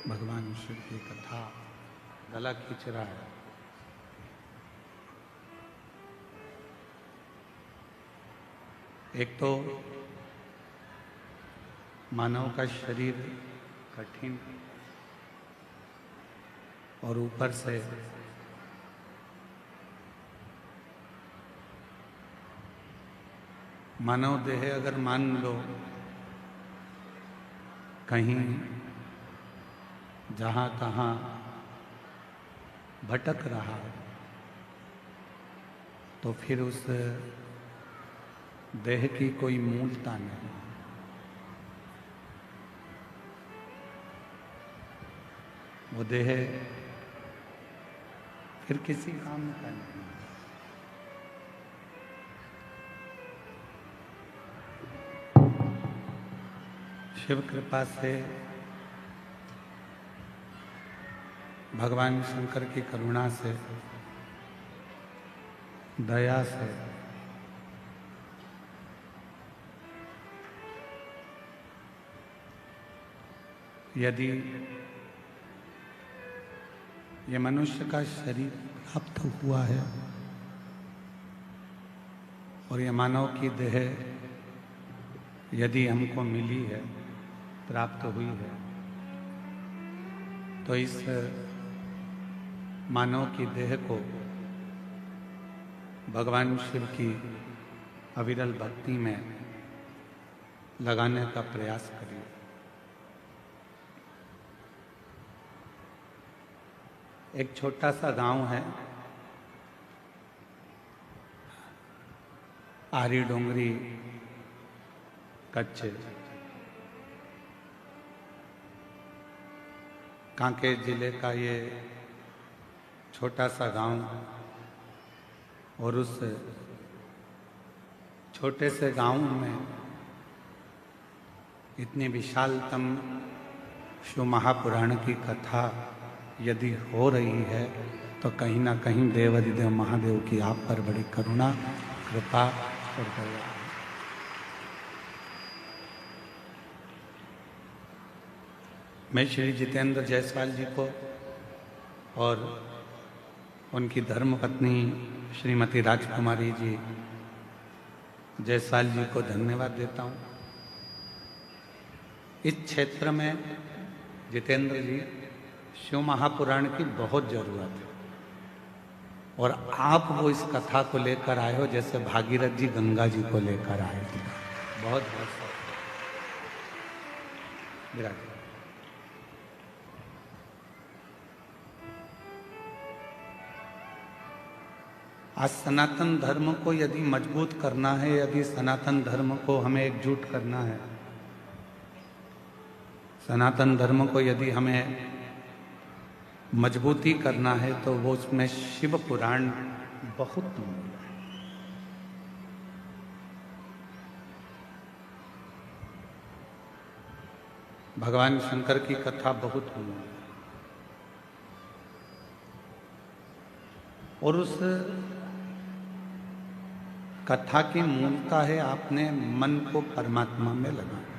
भगवान शिव की कथा गला खींच रहा है। एक तो मानव का शरीर कठिन और ऊपर से मानव देह अगर मान लो कहीं जहाँ तहाँ भटक रहा है तो फिर उस देह की कोई मूलता नहीं। वो देह फिर किसी काम का नहीं। शिव कृपा से, भगवान शंकर की करुणा से, दया से यदि ये मनुष्य का शरीर प्राप्त हुआ है और ये मानव की देह यदि हमको मिली है, प्राप्त हुई है, तो इस मानव की देह को भगवान शिव की अविरल भक्ति में लगाने का प्रयास करिए। एक छोटा सा गांव है, आरी डोंगरी कच्छ, कांकेर जिले का ये छोटा सा गांव, और उस छोटे से गांव में इतनी विशालतम शिव महापुराण की कथा यदि हो रही है तो कहीं ना कहीं देवाधिदेव महादेव की आप पर बड़ी करुणा, कृपा और दया है। मैं श्री जितेंद्र जायसवाल जी को और उनकी धर्मपत्नी श्रीमती राजकुमारी जी जायसवाल जी को धन्यवाद देता हूँ। इस क्षेत्र में जितेंद्र जी शिव महापुराण की बहुत जरूरत है और आप वो इस कथा को लेकर आए हो जैसे भागीरथ जी गंगा जी को लेकर आए थे। बहुत बहुत विराट। आज सनातन धर्म को यदि मजबूत करना है, यदि सनातन धर्म को हमें एकजुट करना है, सनातन धर्म को यदि हमें मजबूती करना है, तो वो उसमें शिव पुराण बहुत मूल है। भगवान शंकर की कथा बहुत मूल है और उस कथा की मूलता है आपने मन को परमात्मा में लगाना।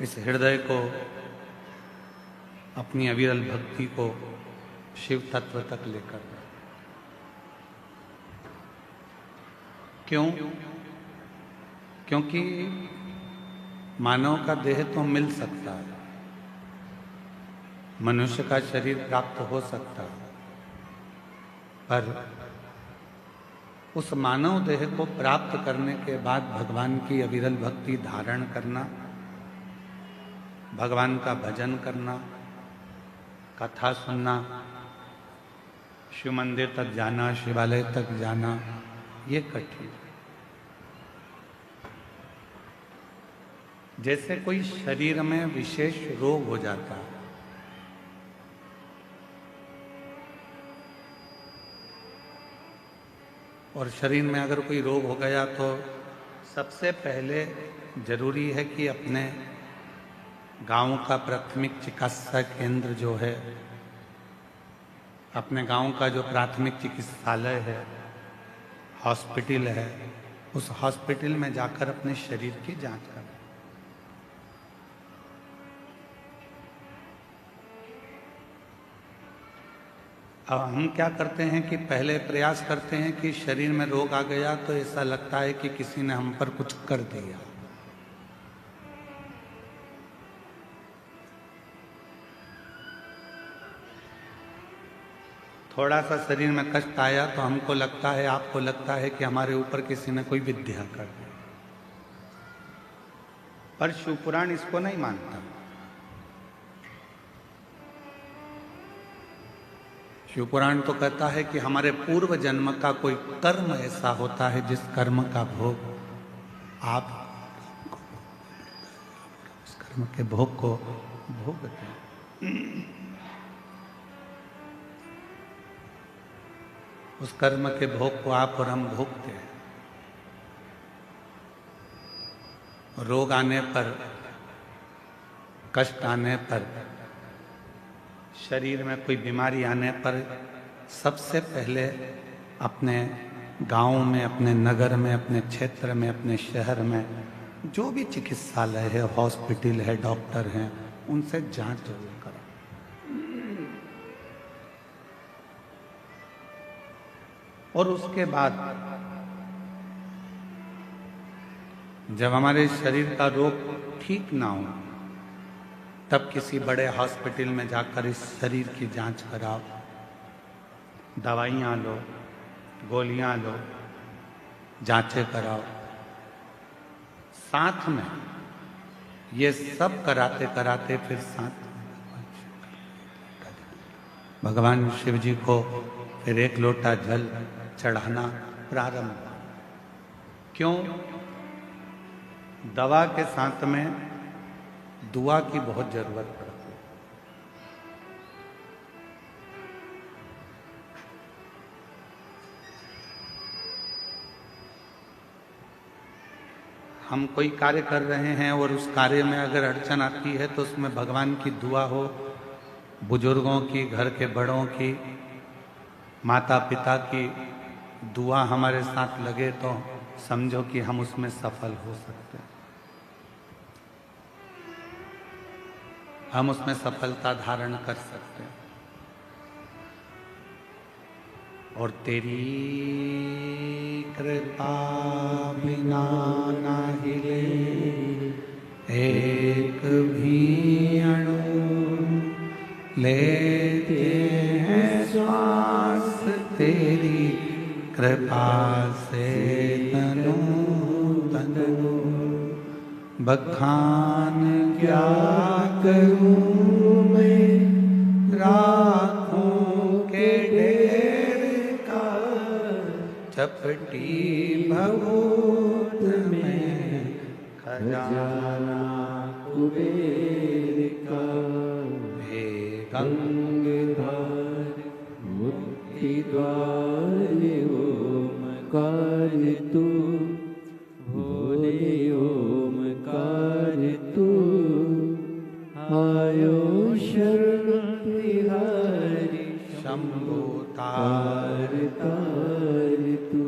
इस हृदय को, अपनी अविरल भक्ति को शिव तत्व तक लेकर। क्यों? क्योंकि मानव का देह तो मिल सकता है, मनुष्य का शरीर प्राप्त हो सकता है, पर उस मानव देह को प्राप्त करने के बाद भगवान की अविरल भक्ति धारण करना, भगवान का भजन करना, कथा सुनना, शिव मंदिर तक जाना, शिवालय तक जाना, ये कठिन। जैसे कोई शरीर में विशेष रोग हो जाता है, और शरीर में अगर कोई रोग हो गया तो सबसे पहले जरूरी है कि अपने गांव का प्राथमिक चिकित्सा केंद्र जो है, अपने गांव का जो प्राथमिक चिकित्सालय है, हॉस्पिटल है, उस हॉस्पिटल में जाकर अपने शरीर की जांच करें। अब हम क्या करते हैं कि पहले प्रयास करते हैं कि शरीर में रोग आ गया तो ऐसा लगता है कि किसी ने हम पर कुछ कर दिया। थोड़ा सा शरीर में कष्ट आया तो हमको लगता है, आपको लगता है कि हमारे ऊपर किसी ने कोई विद्या कर दी। पर शिवपुराण इसको नहीं मानता। शिवपुराण तो कहता है कि हमारे पूर्व जन्म का कोई कर्म ऐसा होता है जिस कर्म का भोग आप उस कर्म के भोग को भोगते हैं। उस कर्म के भोग को आप और हम भोगते हैं। रोग आने पर, कष्ट आने पर, शरीर में कोई बीमारी आने पर सबसे पहले अपने गांव में, अपने नगर में, अपने क्षेत्र में, अपने शहर में जो भी चिकित्सालय है, हॉस्पिटल है, डॉक्टर हैं, उनसे जांच जरूर करें। और उसके बाद जब हमारे शरीर का रोग ठीक ना हो तब किसी बड़े हॉस्पिटल में जाकर इस शरीर की जांच कराओ, दवाइयाँ लो, गोलियाँ लो, जांचें कराओ। साथ में ये सब कराते कराते फिर साथ भगवान शिव जी को फिर एक लोटा जल चढ़ाना प्रारंभ। क्यों? दवा के साथ में दुआ की बहुत जरूरत पड़ती है। हम कोई कार्य कर रहे हैं और उस कार्य में अगर अड़चन आती है तो उसमें भगवान की दुआ हो, बुजुर्गों की, घर के बड़ों की, माता पिता की दुआ हमारे साथ लगे तो समझो कि हम उसमें सफल हो सकते हैं। हम उसमें सफलता धारण कर सकते हैं। और तेरी कृपा बिना ना हिले एक भी अणु, लेते हैं श्वास तेरी कृपा से तनु तनु। बखान क्या करूं मैं राखों के ढेर का, चपटी भभूत में खजाना कुबेर का। हे गंगाधर मुक्ति द्वार ओमकार तू, भोले ओमकार तू। आयो शरण तिहारी शंभो तार तार तू।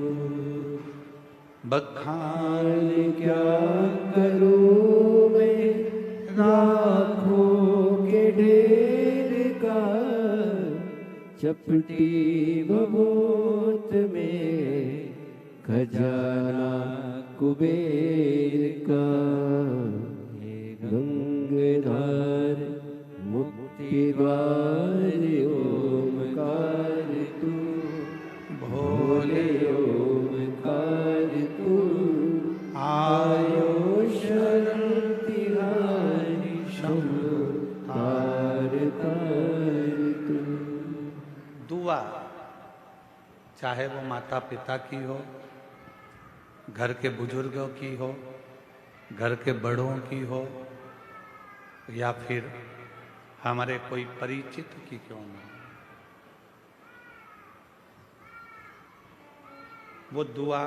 बखान क्या करूं मैं राखों के ढेर का, चपटी भभूत में खजाना कुबेर का। हे गंगाधर मुक्ति द्वार ओमकार तू, भोले ओमकार तू। आयो शरण तिहारी शंभो तार तार तू। दुआ चाहे वो माता पिता की हो, घर के बुजुर्गों की हो, घर के बड़ों की हो, या फिर हमारे कोई परिचित की क्यों ना, वो दुआ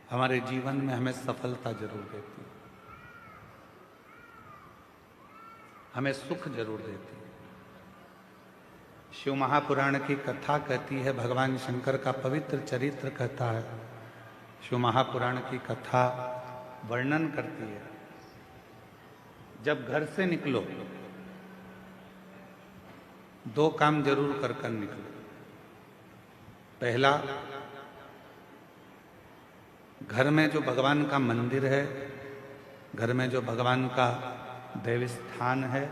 हमारे जीवन में हमें सफलता जरूर देती है, हमें सुख जरूर देती है। शिव महापुराण की कथा कहती है, भगवान शंकर का पवित्र चरित्र कहता है, शिव महापुराण की कथा वर्णन करती है, जब घर से निकलो 2 काम जरूर कर कर निकलो। पहला, घर में जो भगवान का मंदिर है, घर में जो भगवान का देव स्थान है,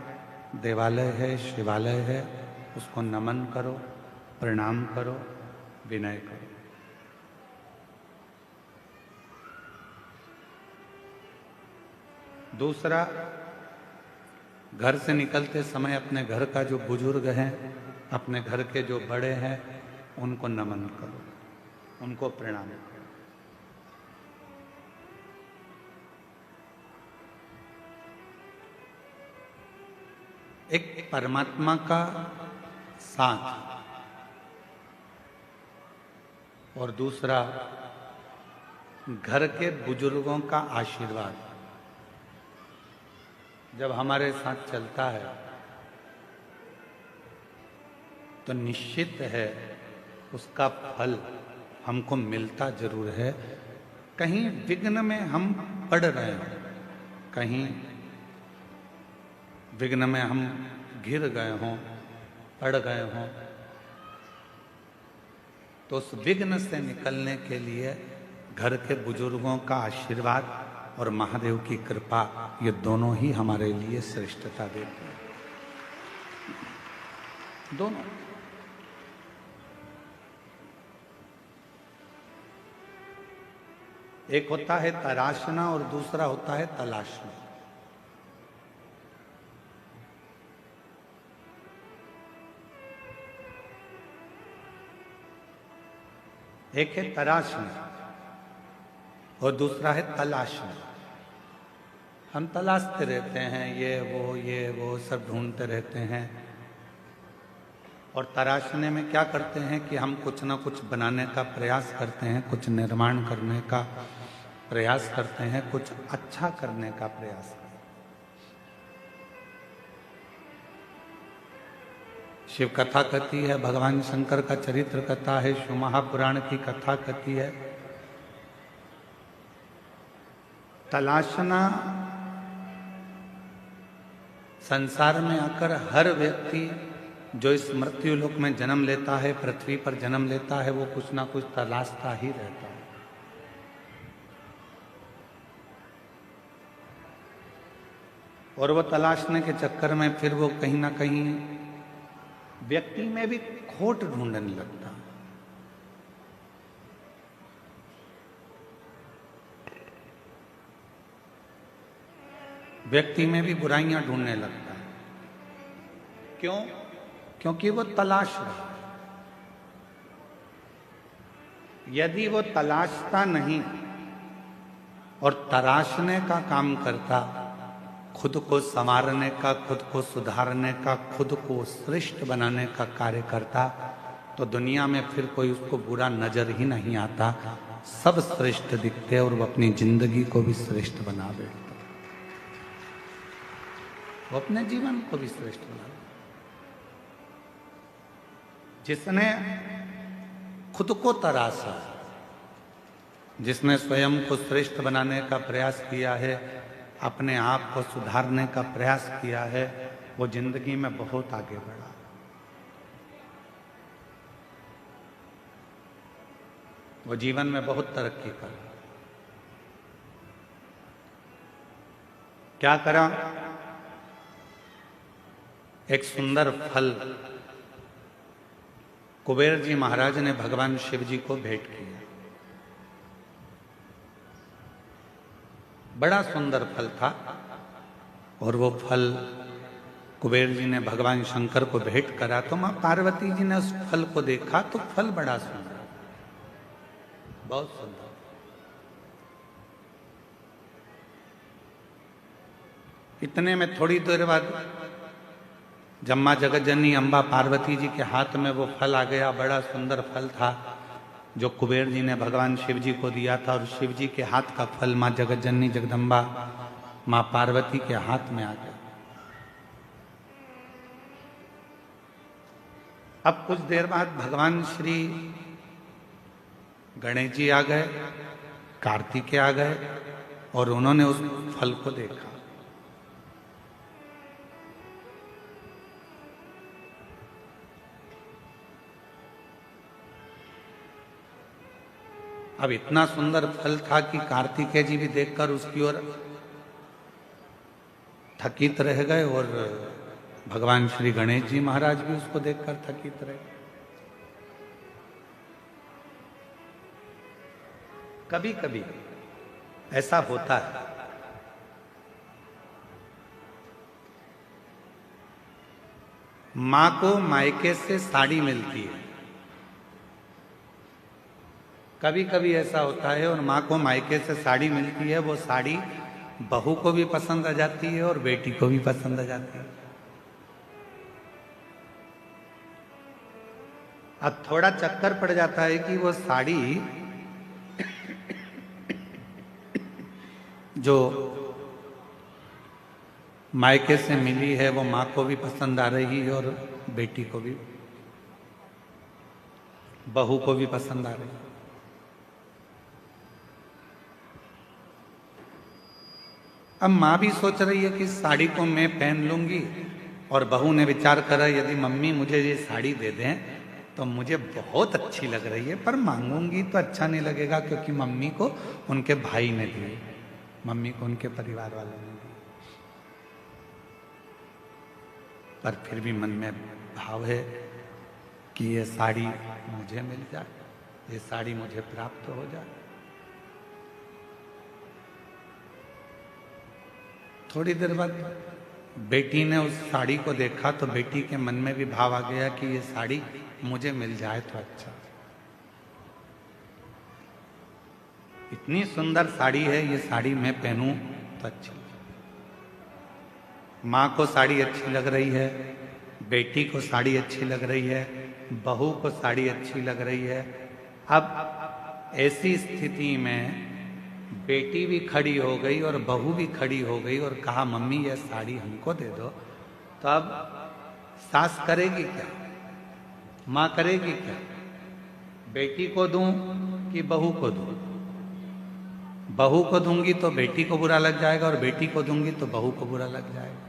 देवालय है, शिवालय है, उसको नमन करो, प्रणाम करो, विनय करो। दूसरा, घर से निकलते समय अपने घर का जो बुजुर्ग हैं, अपने घर के जो बड़े हैं, उनको नमन करो, उनको प्रणाम करो। एक परमात्मा का साथ और दूसरा घर के बुजुर्गों का आशीर्वाद जब हमारे साथ चलता है तो निश्चित है उसका फल हमको मिलता जरूर है। कहीं विघ्न में हम पड़ रहे हैं, कहीं विघ्न में हम घिर गए हों, पड़ गए हों, तो उस विघ्न से निकलने के लिए घर के बुजुर्गों का आशीर्वाद और महादेव की कृपा, ये दोनों ही हमारे लिए श्रेष्ठता देते हैं। दोनों। एक होता है तराशना और दूसरा होता है तलाशना। एक है तराशना और दूसरा है तलाशना। हम तलाशते रहते हैं, ये वो सब ढूंढते रहते हैं। और तराशने में क्या करते हैं कि हम कुछ ना कुछ बनाने का प्रयास करते हैं, कुछ निर्माण करने का प्रयास करते हैं, कुछ अच्छा करने का प्रयास करते हैं। शिव कथा कहती है, भगवान शंकर का चरित्र कथा है, शिव महापुराण की कथा कहती है, तलाशना संसार में आकर हर व्यक्ति जो इस मृत्यु लोक में जन्म लेता है, पृथ्वी पर जन्म लेता है, वो कुछ ना कुछ तलाशता ही रहता है। और वो तलाशने के चक्कर में फिर वो कहीं ना कहीं व्यक्ति में भी खोट ढूंढने लगता है। व्यक्ति में भी बुराइयां ढूंढने लगता है। क्यों? क्योंकि वो तलाश रहा है। यदि वो तलाशता नहीं और तराशने का काम करता, खुद को संवारने का, खुद को सुधारने का, खुद को श्रेष्ठ बनाने का कार्य करता, तो दुनिया में फिर कोई उसको बुरा नजर ही नहीं आता। सब श्रेष्ठ दिखते और वो अपनी जिंदगी को भी श्रेष्ठ बना बैठता, वो अपने जीवन को भी श्रेष्ठ बना। जिसने खुद को तराशा, जिसने स्वयं को श्रेष्ठ बनाने का प्रयास किया है, अपने आप को सुधारने का प्रयास किया है, वो जिंदगी में बहुत आगे बढ़ा। वो जीवन में बहुत तरक्की कर। क्या करा? एक सुंदर फल कुबेर जी महाराज ने भगवान शिव जी को भेंट किया। बड़ा सुंदर फल था और वो फल कुबेर जी ने भगवान शंकर को भेंट करा। तो मां पार्वती जी ने उस फल को देखा तो फल बड़ा सुंदर, बहुत सुंदर। इतने में थोड़ी देर बाद जब मां जगतजननी अम्बा पार्वती जी के हाथ में वो फल आ गया, बड़ा सुंदर फल था जो कुबेर जी ने भगवान शिव जी को दिया था, और शिव जी के हाथ का फल मां जगतजननी जगदम्बा मां पार्वती के हाथ में आ गया। अब कुछ देर बाद भगवान श्री गणेश जी आ गए कार्तिकेय आ गए और उन्होंने उस फल को देखा। अब इतना सुंदर फल था कि कार्तिकेय जी भी देखकर उसकी ओर थकित रह गए और भगवान श्री गणेश जी महाराज भी उसको देखकर थकित रहे। कभी कभी ऐसा होता है, मां को मायके से साड़ी मिलती है, कभी कभी ऐसा होता है और मां को मायके से साड़ी मिलती है, वो साड़ी बहू को भी पसंद आ जाती है और बेटी को भी पसंद आ जाती है। अब थोड़ा चक्कर पड़ जाता है कि वो साड़ी जो मायके से मिली है वो मां को भी पसंद आ रही है और बेटी को भी, बहू को भी पसंद आ रही है। अब मां भी सोच रही है कि साड़ी को मैं पहन लूंगी, और बहू ने विचार करा यदि मम्मी मुझे ये साड़ी दे दें तो मुझे बहुत अच्छी लग रही है, पर मांगूंगी तो अच्छा नहीं लगेगा क्योंकि मम्मी को उनके भाई ने दी, मम्मी को उनके परिवार वालों ने दी। पर फिर भी मन में भाव है कि ये साड़ी मुझे मिल जाए, ये साड़ी मुझे प्राप्त हो जाए। थोड़ी देर बाद बेटी ने उस साड़ी को देखा तो बेटी के मन में भी भाव आ गया कि ये साड़ी मुझे मिल जाए तो अच्छा, इतनी सुंदर साड़ी है, ये साड़ी मैं पहनूं तो अच्छी। माँ को साड़ी अच्छी लग रही है, बेटी को साड़ी अच्छी लग रही है, बहू को साड़ी अच्छी लग रही है। अब ऐसी स्थिति में बेटी भी खड़ी हो गई और बहू भी खड़ी हो गई और कहा मम्मी ये साड़ी हमको दे दो। तो अब सास करेगी क्या, माँ करेगी क्या, बेटी को दूं कि बहू को दूं? बहू को दूंगी तो बेटी को बुरा लग जाएगा और बेटी को दूंगी तो बहू को बुरा लग जाएगा।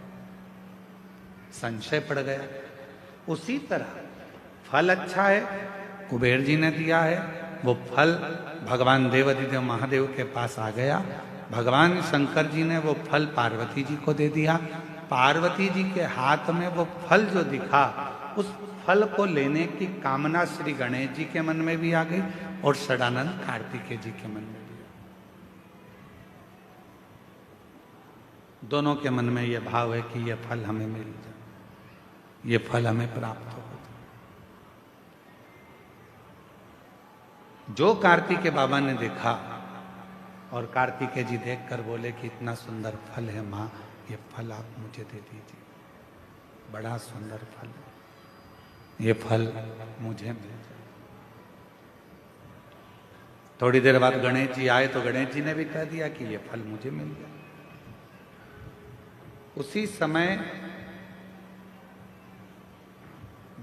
संशय पड़ गया। उसी तरह फल अच्छा है, कुबेर जी ने दिया है, वो फल भगवान देवाधिदेव महादेव के पास आ गया। भगवान शंकर जी ने वो फल पार्वती जी को दे दिया। पार्वती जी के हाथ में वो फल जो दिखा, उस फल को लेने की कामना श्री गणेश जी के मन में भी आ गई और षडानंद कार्तिकेय जी के मन में भी। दोनों के मन में ये भाव है कि ये फल हमें मिल जाए, ये फल हमें प्राप्त हो। जो कार्तिकेय बाबा ने देखा और कार्तिकेय जी देखकर बोले कि इतना सुंदर फल है माँ, ये फल आप मुझे दे दीजिए, बड़ा सुंदर फल है, ये फल मुझे मिल जाए। थोड़ी देर बाद गणेश जी आए तो गणेश जी ने भी कह दिया कि ये फल मुझे मिल जाए। उसी समय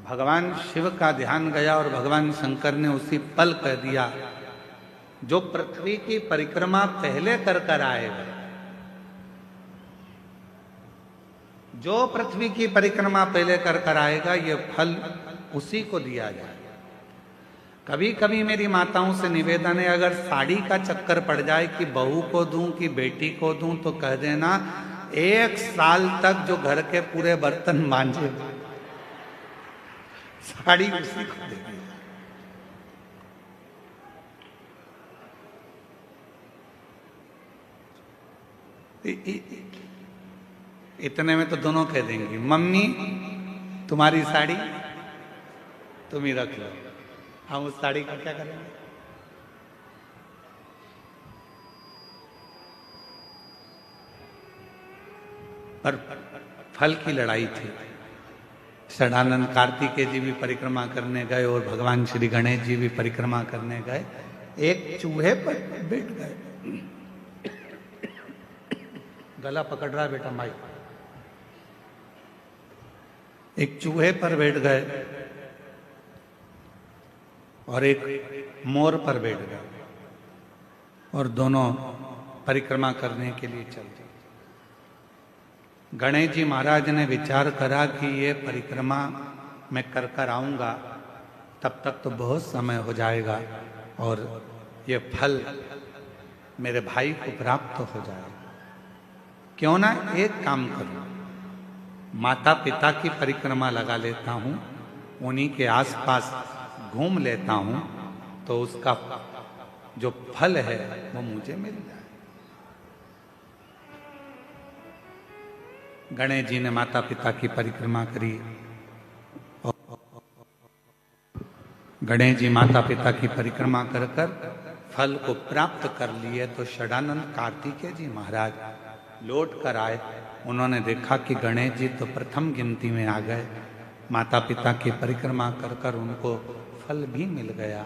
भगवान शिव का ध्यान गया और भगवान शंकर ने उसी पल कह दिया, जो पृथ्वी की परिक्रमा पहले कर कर आएगा, जो पृथ्वी की परिक्रमा पहले कर कर आएगा, ये फल उसी को दिया जाए। कभी कभी मेरी माताओं से निवेदन है, अगर साड़ी का चक्कर पड़ जाए कि बहू को दूं कि बेटी को दूं, तो कह देना 1 साल तक जो घर के पूरे बर्तन मांजे साड़ी उसी को दे दी। इतने में तो दोनों कह देंगी मम्मी तुम्हारी साड़ी तुम ही रख लो, हम उस साड़ी का क्या करेंगे? पर फल की लड़ाई थी। षडानंद कार्तिकेय जी भी परिक्रमा करने गए और भगवान श्री गणेश जी भी परिक्रमा करने गए। एक चूहे पर बैठ गए, गला पकड़ रहा है बेटा माई। एक चूहे पर बैठ गए और एक मोर पर बैठ गए। और दोनों परिक्रमा करने के लिए चल दिए। गणेश जी महाराज ने विचार करा कि ये परिक्रमा मैं कर कर आऊँगा, तब तक तो बहुत समय हो जाएगा और ये फल मेरे भाई को प्राप्त हो जाएगा। क्यों ना एक काम करूं, माता पिता की परिक्रमा लगा लेता हूं, उन्हीं के आसपास घूम लेता हूं, तो उसका जो फल है वो मुझे मिल जाए। गणेश जी ने माता पिता की परिक्रमा करी। गणेश जी माता पिता की परिक्रमा कर कर फल को प्राप्त कर लिए तो षडानंद कार्तिकेय जी महाराज लौट कर आए। उन्होंने देखा कि गणेश जी तो प्रथम गिनती में आ गए, माता पिता की परिक्रमा कर कर उनको फल भी मिल गया,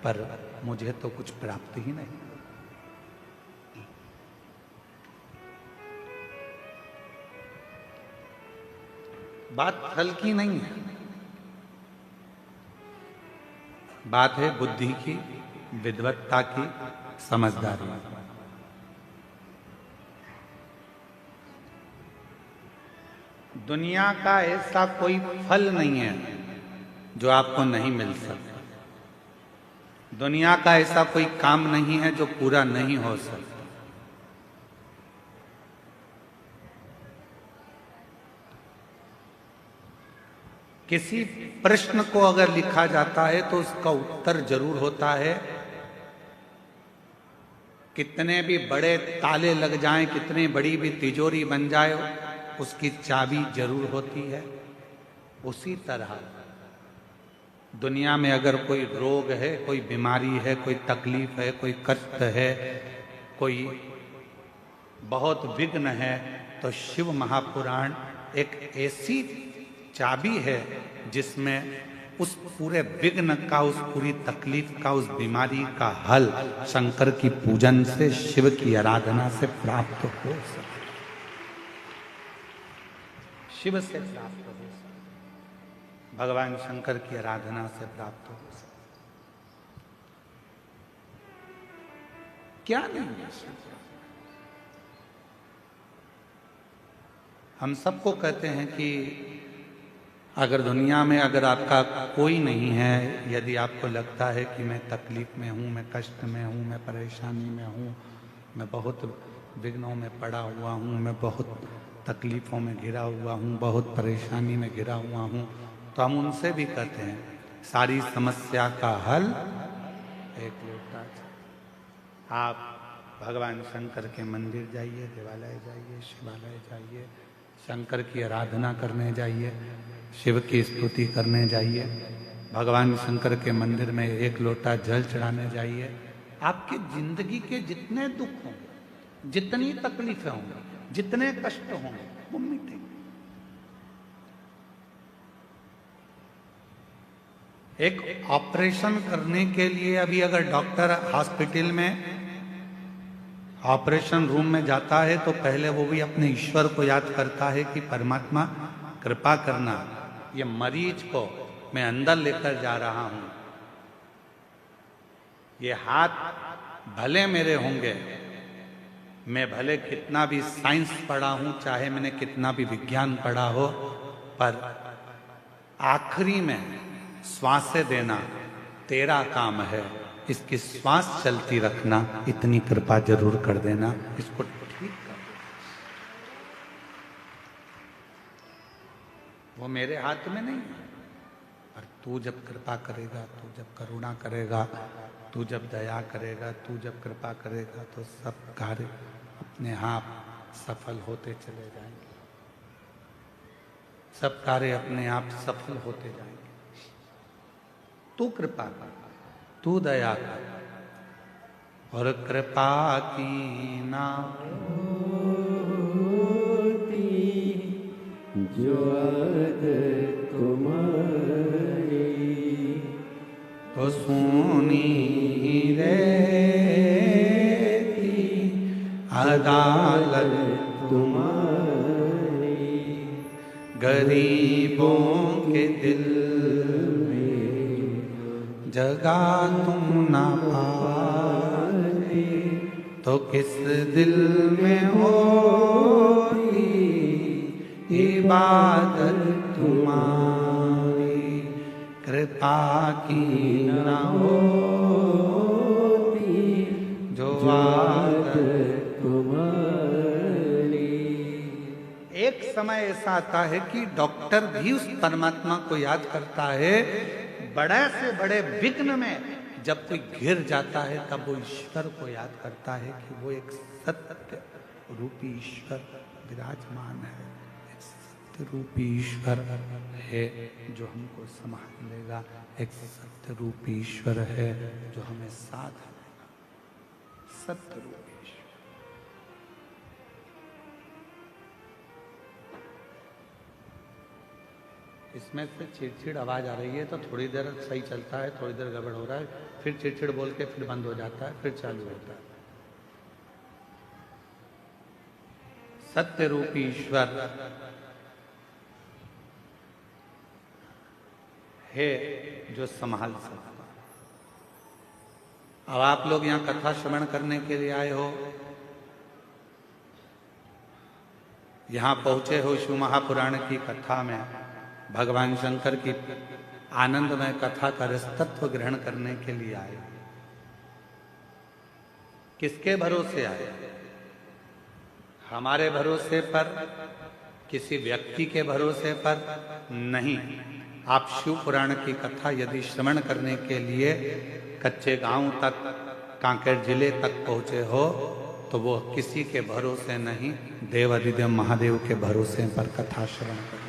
पर मुझे तो कुछ प्राप्त ही नहीं। बात फल की नहीं है, बात है बुद्धि की, विद्वत्ता की, समझदारी। दुनिया का ऐसा कोई फल नहीं है जो आपको नहीं मिल सकता। दुनिया का ऐसा कोई काम नहीं है जो पूरा नहीं हो सकता। किसी प्रश्न को अगर लिखा जाता है तो उसका उत्तर जरूर होता है। कितने भी बड़े ताले लग जाएं, कितनी बड़ी भी तिजोरी बन जाए, उसकी चाबी जरूर होती है। उसी तरह दुनिया में अगर कोई रोग है, कोई बीमारी है, कोई तकलीफ है, कोई कष्ट है, कोई बहुत विघ्न है, तो शिव महापुराण एक ऐसी चाबी है जिसमें उस पूरे विघ्न का, उस पूरी तकलीफ का, उस बीमारी का हल शंकर की पूजन से, शिव की आराधना से प्राप्त हो सकता, शिव से प्राप्त हो सकता, भगवान शंकर की आराधना से प्राप्त हो सकता। क्या नहीं है? हम सबको कहते हैं कि अगर दुनिया में अगर आपका कोई नहीं है, यदि आपको लगता है कि मैं तकलीफ में हूँ, मैं कष्ट में हूँ, मैं परेशानी में हूँ, मैं बहुत विघ्नों में पड़ा हुआ हूँ, मैं बहुत तकलीफ़ों में घिरा हुआ हूँ, बहुत परेशानी में घिरा हुआ हूँ, तो हम उनसे भी कहते हैं सारी समस्या का हल एक लोटा। आप भगवान शंकर के मंदिर जाइए, देवालय जाइए, शिवालय जाइए, शंकर की आराधना करने जाइए, शिव की स्तुति करने जाइए, भगवान शंकर के मंदिर में एक लोटा जल चढ़ाने जाइए। आपकी जिंदगी के जितने दुख होंगे, जितनी तकलीफें होंगी, जितने कष्ट होंगे, वो मिटेंगे। एक ऑपरेशन करने के लिए अभी अगर डॉक्टर हॉस्पिटल में ऑपरेशन रूम में जाता है तो पहले वो भी अपने ईश्वर को याद करता है कि परमात्मा कृपा करना, ये मरीज को मैं अंदर लेकर जा रहा हूं, ये हाथ भले मेरे होंगे, मैं भले कितना भी साइंस पढ़ा हूं, चाहे मैंने कितना भी विज्ञान पढ़ा हो, पर आखिरी में श्वासें देना तेरा काम है, इसकी श्वास चलती रखना, इतनी कृपा जरूर कर देना, इसको ठीक कर। वो मेरे हाथ में नहीं है, पर तू जब कृपा करेगा, तू जब करुणा करेगा, तू जब दया करेगा, तू जब कृपा करेगा, तो सब कार्य अपने आप सफल होते चले जाएंगे, सब कार्य अपने आप सफल होते जाएंगे। तू कृपा कर, तू दया कर, और कृपा की ना होती जो आदत तुम्हारी, तो सुनी रहती अदालत तुम्हारी, गरीबों के दिल में जगा तुम ना पाए, तो किस दिल में होती इबादत तुम्हारी, कृपा की न होती जो आदत तुम्हारी। एक समय ऐसा आता है कि डॉक्टर भी उस परमात्मा को याद करता है। बड़े से बड़े विघ्न में जब कोई गिर जाता है तब वो ईश्वर को याद करता है कि वो एक सत्य रूपी ईश्वर विराजमान है, एक सत्य रूपी ईश्वर है जो हमको संभाल लेगा, एक सत्य रूपी ईश्वर है जो हमें साथ देगा, सत्य रूपी ईश्वर। इसमें से चिड़चिड़ आवाज आ रही है तो थोड़ी देर सही चलता है, थोड़ी देर गड़बड़ हो रहा है, फिर चिड़चिड़ बोल के फिर बंद हो जाता है, फिर चालू होता है। सत्य रूपी ईश्वर है जो संभाल सकता। अब आप लोग यहाँ कथा श्रवण करने के लिए आए हो, यहाँ पहुंचे हो शिव महापुराण की कथा में, भगवान शंकर की आनंदमय कथा का रसतत्व ग्रहण करने के लिए आए। किसके भरोसे आए? हमारे भरोसे पर, किसी व्यक्ति के भरोसे पर नहीं। आप शिव पुराण की कथा यदि श्रवण करने के लिए कच्चे गांव तक, कांकेर जिले तक पहुंचे हो तो वो किसी के भरोसे नहीं, देवाधिदेव महादेव के भरोसे पर कथा श्रवण करें।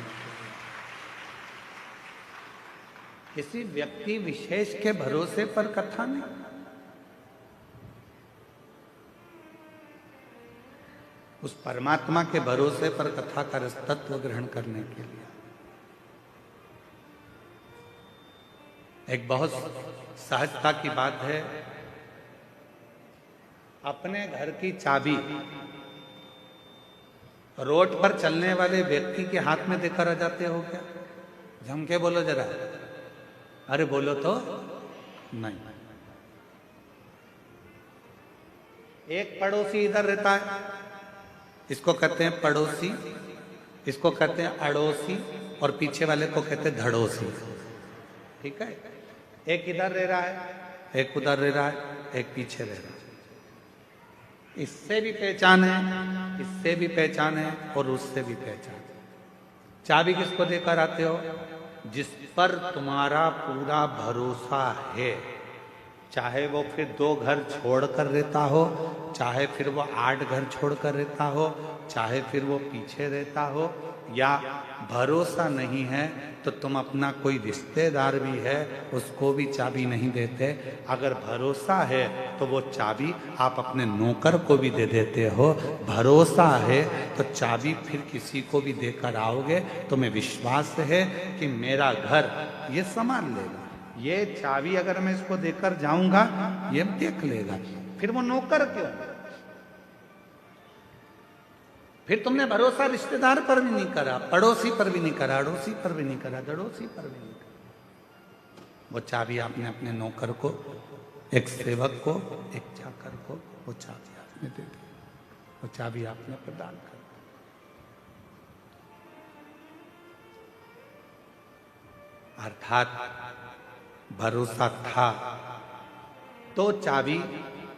किसी व्यक्ति विशेष के भरोसे पर कथा नहीं। उस परमात्मा के भरोसे पर कथा का रसतत्व ग्रहण करने के लिए। एक बहुत सहजता की बात है, अपने घर की चाबी रोड पर चलने वाले व्यक्ति के हाथ में देकर आ जाते हो क्या? झम के बोलो जरा, अरे बोलो तो नहीं। एक पड़ोसी इधर रहता है, इसको कहते हैं पड़ोसी, इसको कहते हैं अड़ोसी, और पीछे वाले को कहते हैं धड़ोसी। ठीक है, एक इधर रह रहा है, एक उधर रह रहा है, एक पीछे रह रहा है। इससे भी पहचान है, इससे भी पहचान है, और उससे भी पहचान है। चाबी किसको देकर आते हो? जिस पर तुम्हारा पूरा भरोसा है, चाहे वो फिर 2 घर छोड़कर रहता हो, चाहे फिर वो 8 घर छोड़कर रहता हो, चाहे फिर वो पीछे रहता हो, या भरोसा नहीं है तो तुम अपना कोई रिश्तेदार भी है उसको भी चाबी नहीं देते। अगर भरोसा है तो वो चाबी आप अपने नौकर को भी दे देते हो। भरोसा है तो चाबी फिर किसी को भी देकर आओगे, तुम्हें विश्वास है कि मेरा घर ये संभाल लेगा। ये चाबी अगर मैं इसको देकर जाऊंगा ये देख लेगा। फिर वो नौकर क्यों? फिर तुमने भरोसा रिश्तेदार पर भी नहीं करा, पड़ोसी पर भी नहीं करा, अड़ोसी पर भी नहीं करा, दड़ोसी पर भी नहीं करा। वो चाबी आपने अपने नौकर को, एक सेवक को, एक चाकर को वो चाबी आपने दे दी, वो चाबी आपने प्रदान कर दी। अर्थात भरोसा था तो चाबी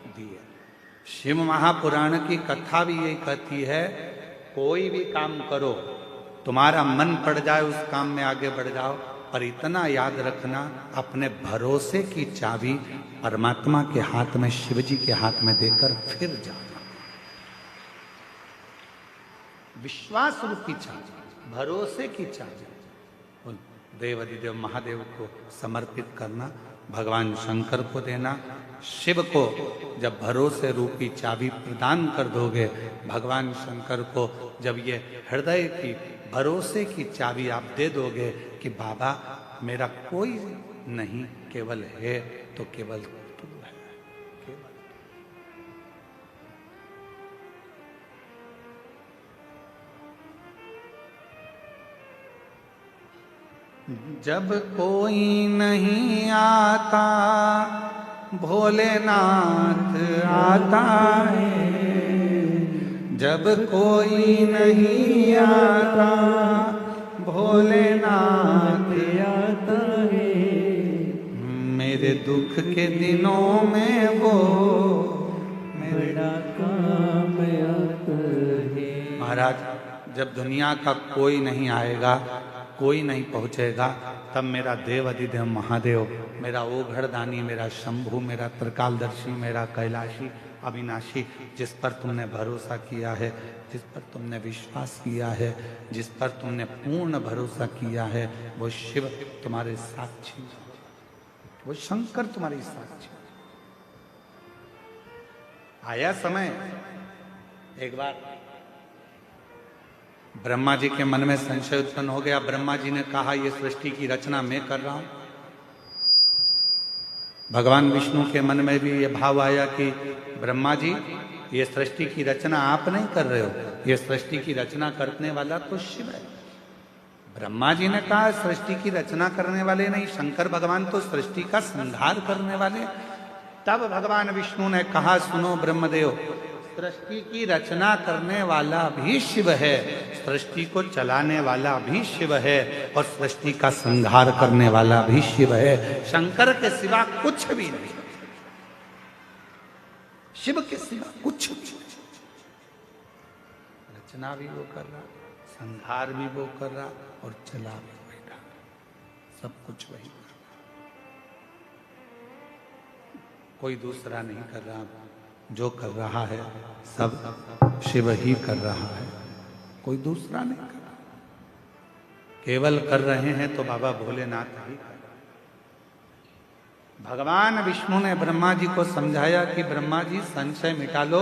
दी है। शिव महापुराण की कथा भी यही कहती है, कोई भी काम करो, तुम्हारा मन पड़ जाए उस काम में आगे बढ़ जाओ, पर इतना याद रखना अपने भरोसे की चाबी परमात्मा के हाथ में, शिव जी के हाथ में देकर फिर जाना। विश्वास रूपी चाबी, भरोसे की चाबी देवाधिदेव महादेव को समर्पित करना, भगवान शंकर को देना। शिव को जब भरोसे रूपी चाबी प्रदान कर दोगे, भगवान शंकर को जब ये हृदय की भरोसे की चाबी आप दे दोगे कि बाबा मेरा कोई नहीं, केवल है तो केवल तू है, केवल। जब कोई नहीं आता भोलेनाथ आता है, जब कोई नहीं आता भोलेनाथ आता है, मेरे दुख के दिनों में वो बड़ा काम आता है। महाराज जब दुनिया का कोई नहीं आएगा, कोई नहीं पहुंचेगा, तब मेरा देव अधिदेव महादेव, मेरा ओघड़दानी, मेरा शंभु, मेरा त्रिकालदर्शी, मेरा कैलाशी अविनाशी, जिस पर तुमने भरोसा किया है, जिस पर तुमने विश्वास किया है, जिस पर तुमने पूर्ण भरोसा किया है, वो शिव तुम्हारे साक्षी, वो शंकर तुम्हारी साक्षी। आया समय, एक बार ब्रह्मा जी के मन में संशय उत्पन्न हो गया। ब्रह्मा जी ने कहा ये सृष्टि की रचना मैं कर रहा हूं। भगवान विष्णु के मन में भी ये भाव आया कि ब्रह्मा जी ये सृष्टि की रचना आप नहीं कर रहे हो, ये सृष्टि की रचना करने वाला तो शिव है। ब्रह्मा जी ने कहा सृष्टि की रचना करने वाले नहीं, शंकर भगवान तो सृष्टि का संहार करने वाले। तब भगवान विष्णु ने कहा सुनो ब्रह्मदेव, सृष्टि की रचना करने वाला भी शिव है, सृष्टि को चलाने वाला भी शिव है, और सृष्टि का संहार करने वाला भी शिव है। शंकर के सिवा कुछ भी नहीं, शिव के सिवा कुछ भी नहीं। रचना भी वो कर रहा, संहार भी वो कर रहा, और चला भी वही रहा, सब कुछ वही कर रहा, कोई दूसरा नहीं कर रहा। जो कर रहा है सब शिव ही कर रहा है, कोई दूसरा नहीं कर रहा। केवल कर रहे हैं तो बाबा भोलेनाथ ही कर रहे। भगवान विष्णु ने ब्रह्मा जी को समझाया कि ब्रह्मा जी संशय मिटा लो,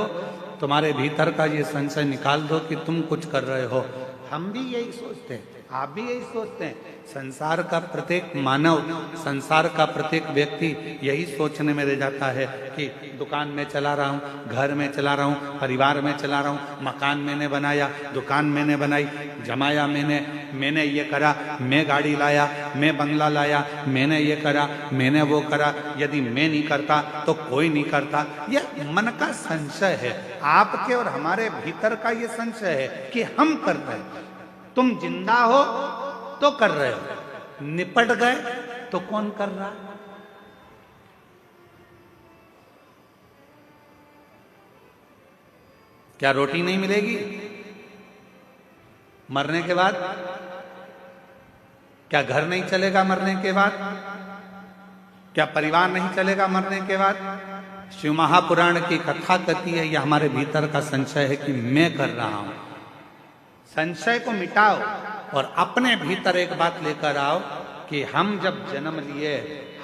तुम्हारे भीतर का ये संशय निकाल दो कि तुम कुछ कर रहे हो। हम भी यही सोचते हैं, आप भी यही सोचते हैं। संसार का प्रत्येक मानव, संसार का प्रत्येक व्यक्ति यही सोचने में रह जाता है कि दुकान में चला रहा हूँ, घर में चला रहा हूँ, परिवार में चला रहा हूँ, मकान मैंने बनाया, दुकान मैंने बनाई, जमाया मैंने ये करा, मैं गाड़ी लाया, मैं बंगला लाया, मैंने ये करा, मैंने वो करा। यदि मैं नहीं करता तो कोई नहीं करता। यह मन का संशय है, आपके और हमारे भीतर का ये संशय है कि हम कर रहे हैं। तुम जिंदा हो तो कर रहे हो, निपट गए तो कौन कर रहा? क्या रोटी नहीं मिलेगी मरने के बाद? क्या घर नहीं चलेगा मरने के बाद? क्या परिवार नहीं चलेगा मरने के बाद? शिव महापुराण की कथा कहती है, यह हमारे भीतर का संशय है कि मैं कर रहा हूं। संशय को मिटाओ और अपने भीतर एक बात लेकर आओ कि हम जब जन्म लिए,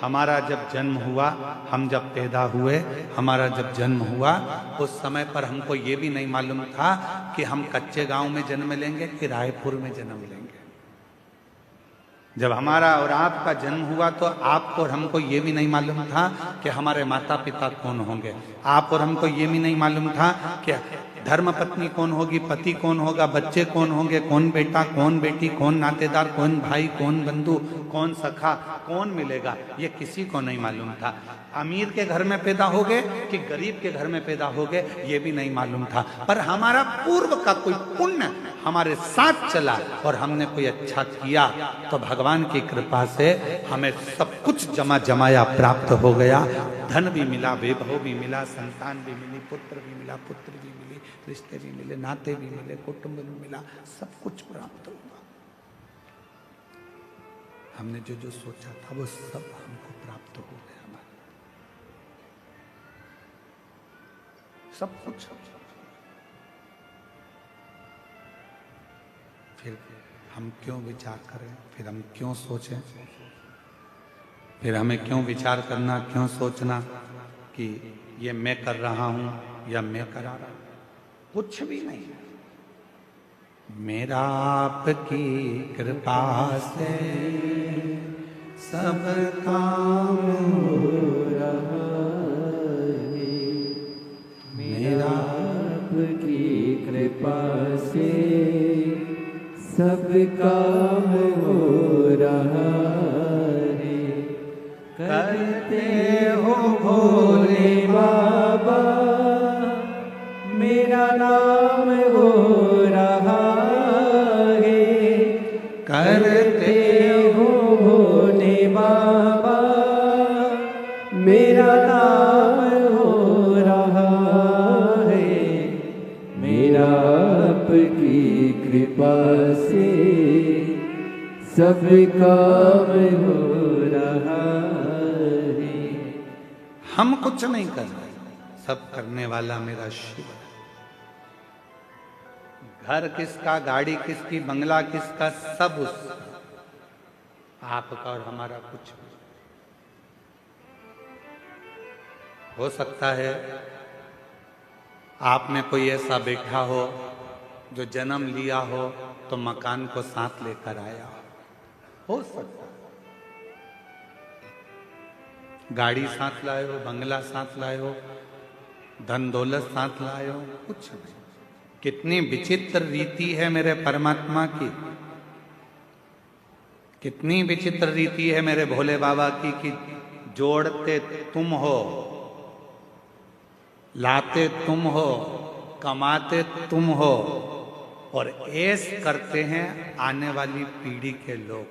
हमारा जब जन्म हुआ, हम जब पैदा हुए, हमारा जब जन्म हुआ, उस समय पर हमको ये भी नहीं मालूम था कि हम कच्चे गांव में जन्म लेंगे कि रायपुर में जन्म लेंगे। जब हमारा और आपका जन्म हुआ तो आपको और हमको ये भी नहीं मालूम था कि हमारे माता पिता कौन होंगे। आप और हमको ये भी नहीं मालूम था कि धर्म पत्नी कौन होगी, पति कौन होगा, बच्चे कौन होंगे, कौन बेटा, कौन बेटी, कौन नातेदार, कौन भाई, कौन बंधु, कौन सखा, कौन मिलेगा, ये किसी को नहीं मालूम था। अमीर के घर में पैदा हो गए कि गरीब के घर में पैदा हो गए, ये भी नहीं मालूम था। पर हमारा पूर्व का कोई पुण्य हमारे साथ चला और हमने कोई अच्छा किया तो भगवान की कृपा से हमें सब कुछ जमाया प्राप्त हो गया। धन भी मिला, वैभव भी मिला, संतान भी मिली, पुत्र भी मिला, पुत्र भी मिली, रिश्ते भी मिले, नाते भी मिले, कुटुंब भी मिला, सब कुछ प्राप्त हुआ। हमने जो जो सोचा था वो सब हमको प्राप्त हो गया, हमारा सब कुछ। फिर हम क्यों विचार करें, फिर हम क्यों सोचें, फिर हमें क्यों विचार करना, क्यों सोचना कि ये मैं कर रहा हूं या मैं करा रहा हूं? कुछ भी नहीं। मेरा आपकी कृपा से सब काम हो रहा है, मेरा आपकी कृपा से सब काम हो रहा है। कर करते हो भोले बाबा, मेरा नाम हो रहा है। करते हो भोले बाबा, मेरा नाम हो रहा है। मेरा आपकी कृपा से सब काम हो रहा है। हम कुछ नहीं कर रहे, सब करने वाला मेरा शिव है। घर किसका, गाड़ी किसकी, बंगला किसका, सब उसका, आपका और हमारा कुछ नहीं। हो सकता है आप में कोई ऐसा बेटा हो जो जन्म लिया हो तो मकान को साथ लेकर आया हो सकता है। गाड़ी साथ लाए हो, बंगला साथ लाए हो, धन दौलत साथ लाए हो, कुछ नहीं। कितनी विचित्र रीति है मेरे परमात्मा की, कितनी विचित्र रीति है मेरे भोले बाबा की कि जोड़ते तुम हो, लाते तुम हो, कमाते तुम हो और ऐश करते हैं आने वाली पीढ़ी के लोग,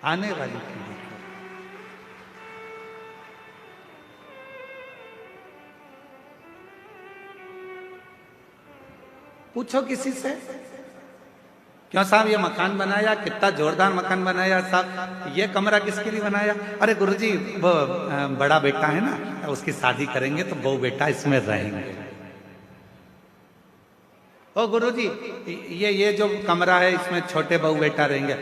आने वाली पीढ़ी के। पूछो किसी से, क्यों साहब ये मकान बनाया, कितना जोरदार मकान बनाया साहब, ये कमरा किसके लिए बनाया? अरे गुरुजी वो बड़ा बेटा है ना, उसकी शादी करेंगे तो बहू बेटा इसमें रहेंगे। ओ गुरुजी ये जो कमरा है इसमें छोटे बहू बेटा रहेंगे।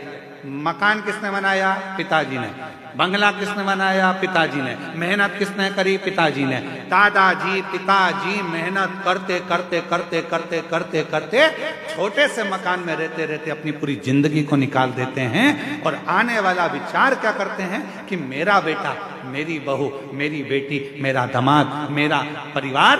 मकान किसने बनाया? पिताजी ने। बंगला किसने बनाया? पिताजी ने। मेहनत किसने करी? पिताजी ने। दादाजी पिताजी मेहनत करते करते करते करते करते करते छोटे से मकान में रहते रहते अपनी पूरी जिंदगी को निकाल देते हैं और आने वाला विचार क्या करते हैं कि मेरा बेटा, मेरी बहू, मेरी बेटी, मेरा दामाद, मेरा परिवार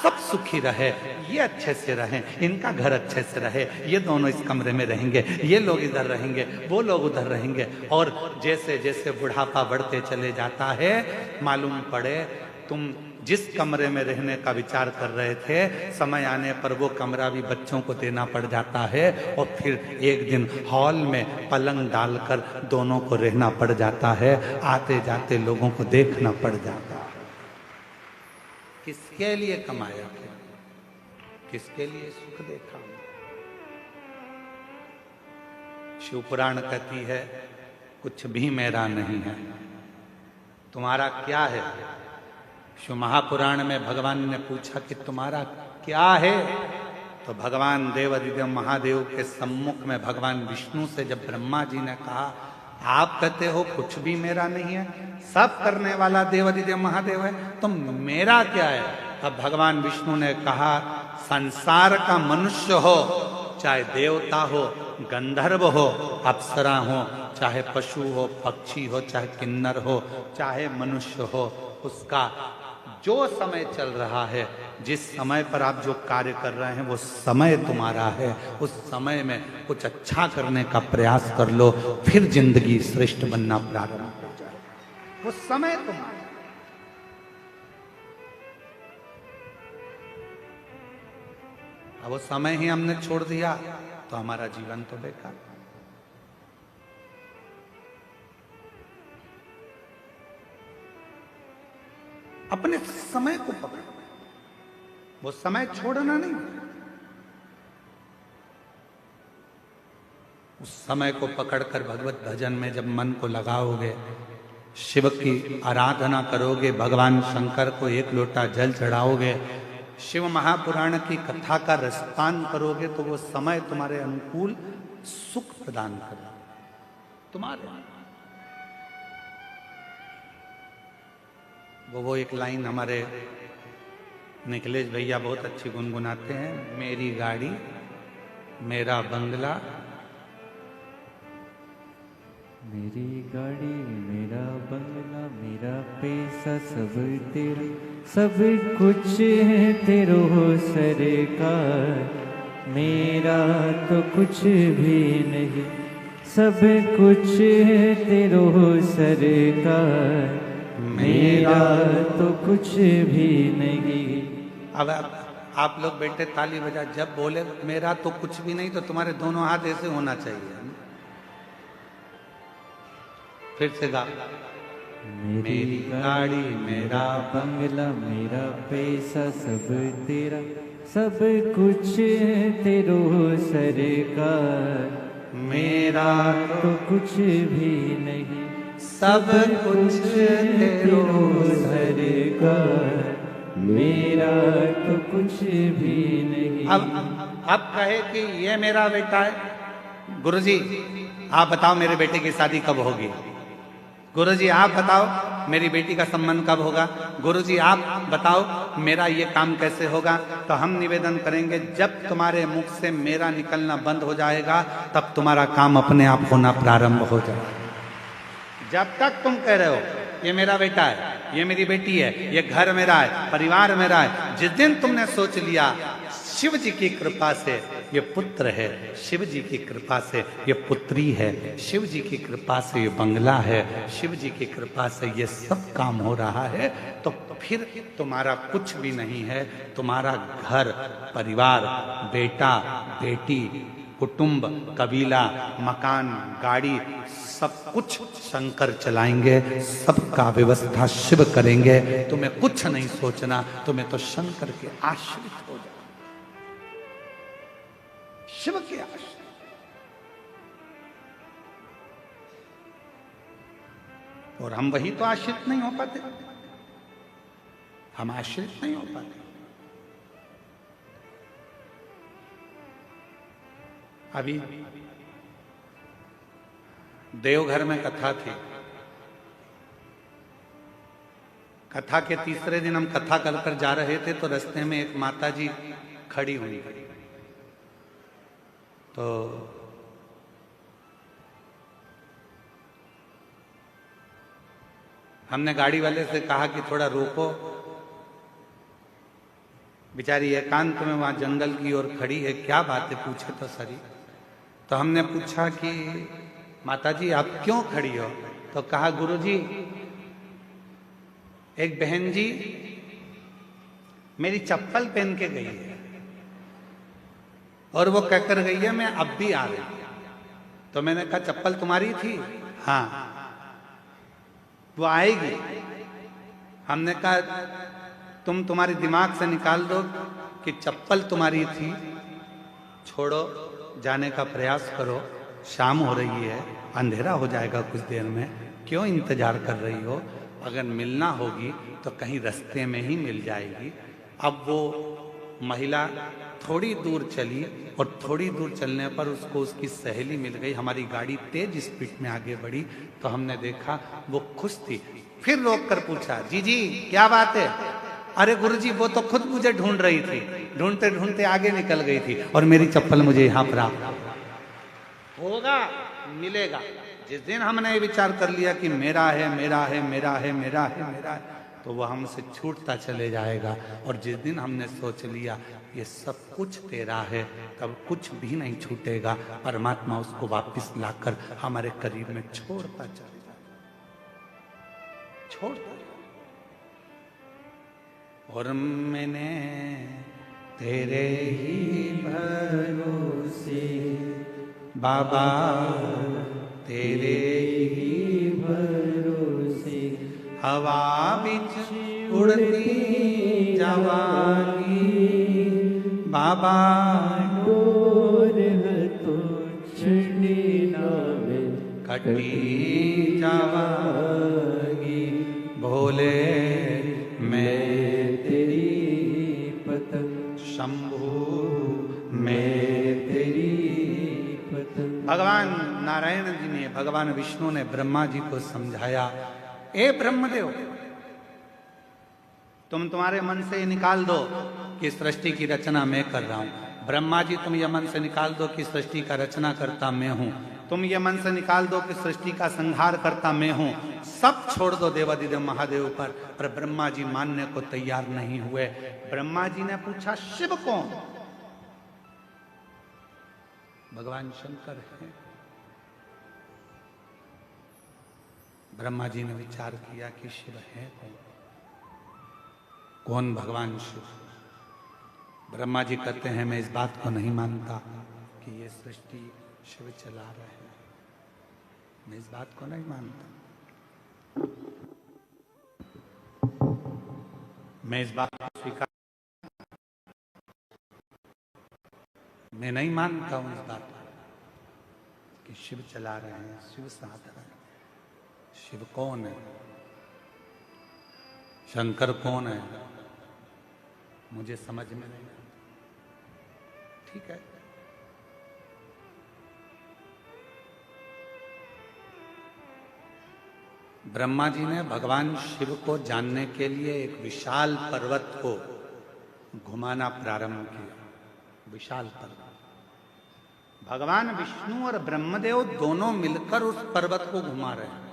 सब सुखी रहे, ये अच्छे से रहें, इनका घर अच्छे से रहे, ये दोनों इस कमरे में रहेंगे, ये लोग इधर रहेंगे, वो लोग उधर रहेंगे। और जैसे जैसे बुढ़ापा बढ़ते चले जाता है, मालूम पड़े तुम जिस कमरे में रहने का विचार कर रहे थे, समय आने पर वो कमरा भी बच्चों को देना पड़ जाता है और फिर एक दिन हॉल में पलंग डालकर दोनों को रहना पड़ जाता है, आते जाते लोगों को देखना पड़ जाता है। किसके लिए कमाया, किसके लिए सुख देखा? शिव पुराण कहती है कुछ भी मेरा नहीं है, तुम्हारा क्या है? शिव महापुराण में भगवान ने पूछा कि तुम्हारा क्या है? तो भगवान देवादिदेव महादेव के सम्मुख में भगवान विष्णु से जब ब्रह्मा जी ने कहा आप कहते हो कुछ भी मेरा नहीं है, सब करने वाला देवादिदेव महादेव है, तो मेरा क्या है? तब भगवान विष्णु ने कहा संसार का मनुष्य हो, चाहे देवता हो, गंधर्व हो, अप्सरा हो, चाहे पशु हो, पक्षी हो, चाहे किन्नर हो, चाहे मनुष्य हो, उसका जो समय चल रहा है, जिस समय पर आप जो कार्य कर रहे हैं वो समय तुम्हारा है। उस समय में कुछ अच्छा करने का प्रयास कर लो, फिर जिंदगी श्रेष्ठ बनना प्रारंभ हो जाए। वो समय तुम्हारा। अब वो समय ही हमने छोड़ दिया तो हमारा जीवन तो बेकार। अपने समय को पकड़ो, वो समय छोड़ना नहीं। उस समय को पकड़कर भगवत भजन में जब मन को लगाओगे, शिव की आराधना करोगे, भगवान शंकर को एक लोटा जल चढ़ाओगे, शिव महापुराण की कथा का रसपान करोगे, तो वो समय तुम्हारे अनुकूल सुख प्रदान करेगा। तुम्हारे वो एक लाइन हमारे निखिलेश भैया बहुत अच्छी गुनगुनाते हैं, मेरी गाड़ी मेरा बंगला, मेरी गाड़ी मेरा बंगला मेरा पैसा सब तेरा, सब कुछ है तेरो सरकार, मेरा तो कुछ भी नहीं, सब कुछ है तेरो सरकार, मेरा तो कुछ भी नहीं। अब आप लोग बेटे ताली बजा, जब बोले मेरा तो कुछ भी नहीं तो तुम्हारे दोनों हाथ ऐसे होना चाहिए। फिर से गा। मेरी गाड़ी मेरा बंगला मेरा पैसा सब तेरा, सब कुछ है तेरो सरकार, मेरा तो कुछ भी नहीं। सब कुछ तेरो सरकार, मेरा तो कुछ भी नहीं। अब कहे कि ये मेरा बेटा है। गुरुजी आप बताओ मेरे बेटे की शादी कब होगी? गुरुजी आप बताओ मेरी बेटी का संबंध कब होगा? गुरुजी आप बताओ मेरा ये काम कैसे होगा? तो हम निवेदन करेंगे जब तुम्हारे मुख से मेरा निकलना बंद हो जाएगा तब तुम्हारा काम अपने आप होना प्रारंभ हो जाएगा। जब तक तुम कह रहे हो ये मेरा बेटा है, ये मेरी बेटी है, ये घर मेरा है, परिवार मेरा है, जिस दिन तुमने सोच लिया शिव जी की कृपा से ये पुत्र है, शिव जी की कृपा से ये पुत्री है, शिव जी की कृपा से ये बंगला है, शिव जी की कृपा से ये सब काम हो रहा है, तो फिर तुम्हारा कुछ भी नहीं है। तुम्हारा घर परिवार, बेटा बेटी, कुटुंब, कबीला, मकान, गाड़ी, सब कुछ शंकर चलाएंगे, सबका व्यवस्था शिव करेंगे। तुम्हें कुछ नहीं सोचना, तुम्हें तो शंकर के आश्रित हो जाना, शिव के आश्रित। और हम वही तो आश्रित नहीं हो पाते, हम आश्रित नहीं हो पाते। अभी देवघर में कथा थी। कथा के तीसरे दिन हम कथा कर जा रहे थे तो रास्ते में एक माता जी खड़ी हुई, तो हमने गाड़ी वाले से कहा कि थोड़ा रोको, बेचारी एकांत में वहां जंगल की ओर खड़ी है, क्या बात है पूछे तो सरी। तो हमने पूछा कि माता जी आप क्यों खड़ी हो? तो कहा गुरुजी एक बहन जी मेरी चप्पल पहन के गई है और वो कहकर गई है मैं अब भी आ रही हूं। तो मैंने कहा चप्पल तुम्हारी थी? हाँ। वो आएगी? हमने कहा तुम्हारे दिमाग से निकाल दो कि चप्पल तुम्हारी थी, छोड़ो, जाने का प्रयास करो, शाम हो रही है, अंधेरा हो जाएगा कुछ देर में, क्यों इंतजार कर रही हो? अगर मिलना होगी तो कहीं रास्ते में ही मिल जाएगी। अब वो महिला थोड़ी दूर चली और थोड़ी दूर चलने पर उसको उसकी सहेली मिल गई। हमारी गाड़ी तेज स्पीड में आगे बढ़ी तो हमने देखा वो खुश थी। फिर रोक कर पूछा जी जी क्या बात है? अरे गुरुजी वो तो खुद मुझे ढूंढ रही थी, ढूंढते ढूंढते आगे निकल गई थी और मेरी चप्पल मुझे यहाँ प्राप्त होगा, मिलेगा। जिस दिन हमने ये विचार कर लिया कि मेरा है मेरा है मेरा है मेरा है मेरा है, तो वह हमसे छूटता चले जाएगा। और जिस दिन हमने सोच लिया ये सब कुछ तेरा है, तब कुछ भी नहीं छूटेगा। परमात्मा उसको वापस लाकर हमारे करीब में छोड़ता चले जाएगा, छोड़ता। और मैंने तेरे ही भरोसे बाबा, तेरे ही भरोसे हवा बिच उड़ती जवानी बाबा, डोर तो छड़ी नावे कटी जावागी भोले मैं तेरी पतंग, शंभू मैं तेरी पतंग। भगवान नारायण जी ने, भगवान विष्णु ने ब्रह्मा जी को समझाया, ए ब्रह्मदेव तुम तुम्हारे मन से ये निकाल दो कि सृष्टि की रचना मैं कर रहा हूं। ब्रह्मा जी तुम ये मन से निकाल दो कि सृष्टि का रचना करता मैं हूं। तुम ये मन से निकाल दो कि सृष्टि का संहार करता मैं हूं। सब छोड़ दो देवादिदेव महादेव पर ब्रह्मा जी मानने को तैयार नहीं हुए। ब्रह्मा जी ने पूछा शिव कौन? भगवान शंकर है। ब्रह्मा जी ने विचार किया कि शिव है कौन? कौन भगवान शिव? ब्रह्मा जी कहते हैं मैं इस बात को नहीं मानता कि ये सृष्टि शिव चला रहे हैं। मैं इस बात को नहीं मानता। मैं इस बात को स्वीकार, मैं नहीं मानता हूं इस बात को कि शिव चला रहे हैं, शिव साथ रहे हैं। शिव कौन है? शंकर कौन है? मुझे समझ में नहीं आता। ठीक है, ब्रह्मा जी ने भगवान शिव को जानने के लिए एक विशाल पर्वत को घुमाना प्रारंभ किया। विशाल पर्वत। भगवान विष्णु और ब्रह्मदेव दोनों मिलकर उस पर्वत को घुमा रहे हैं।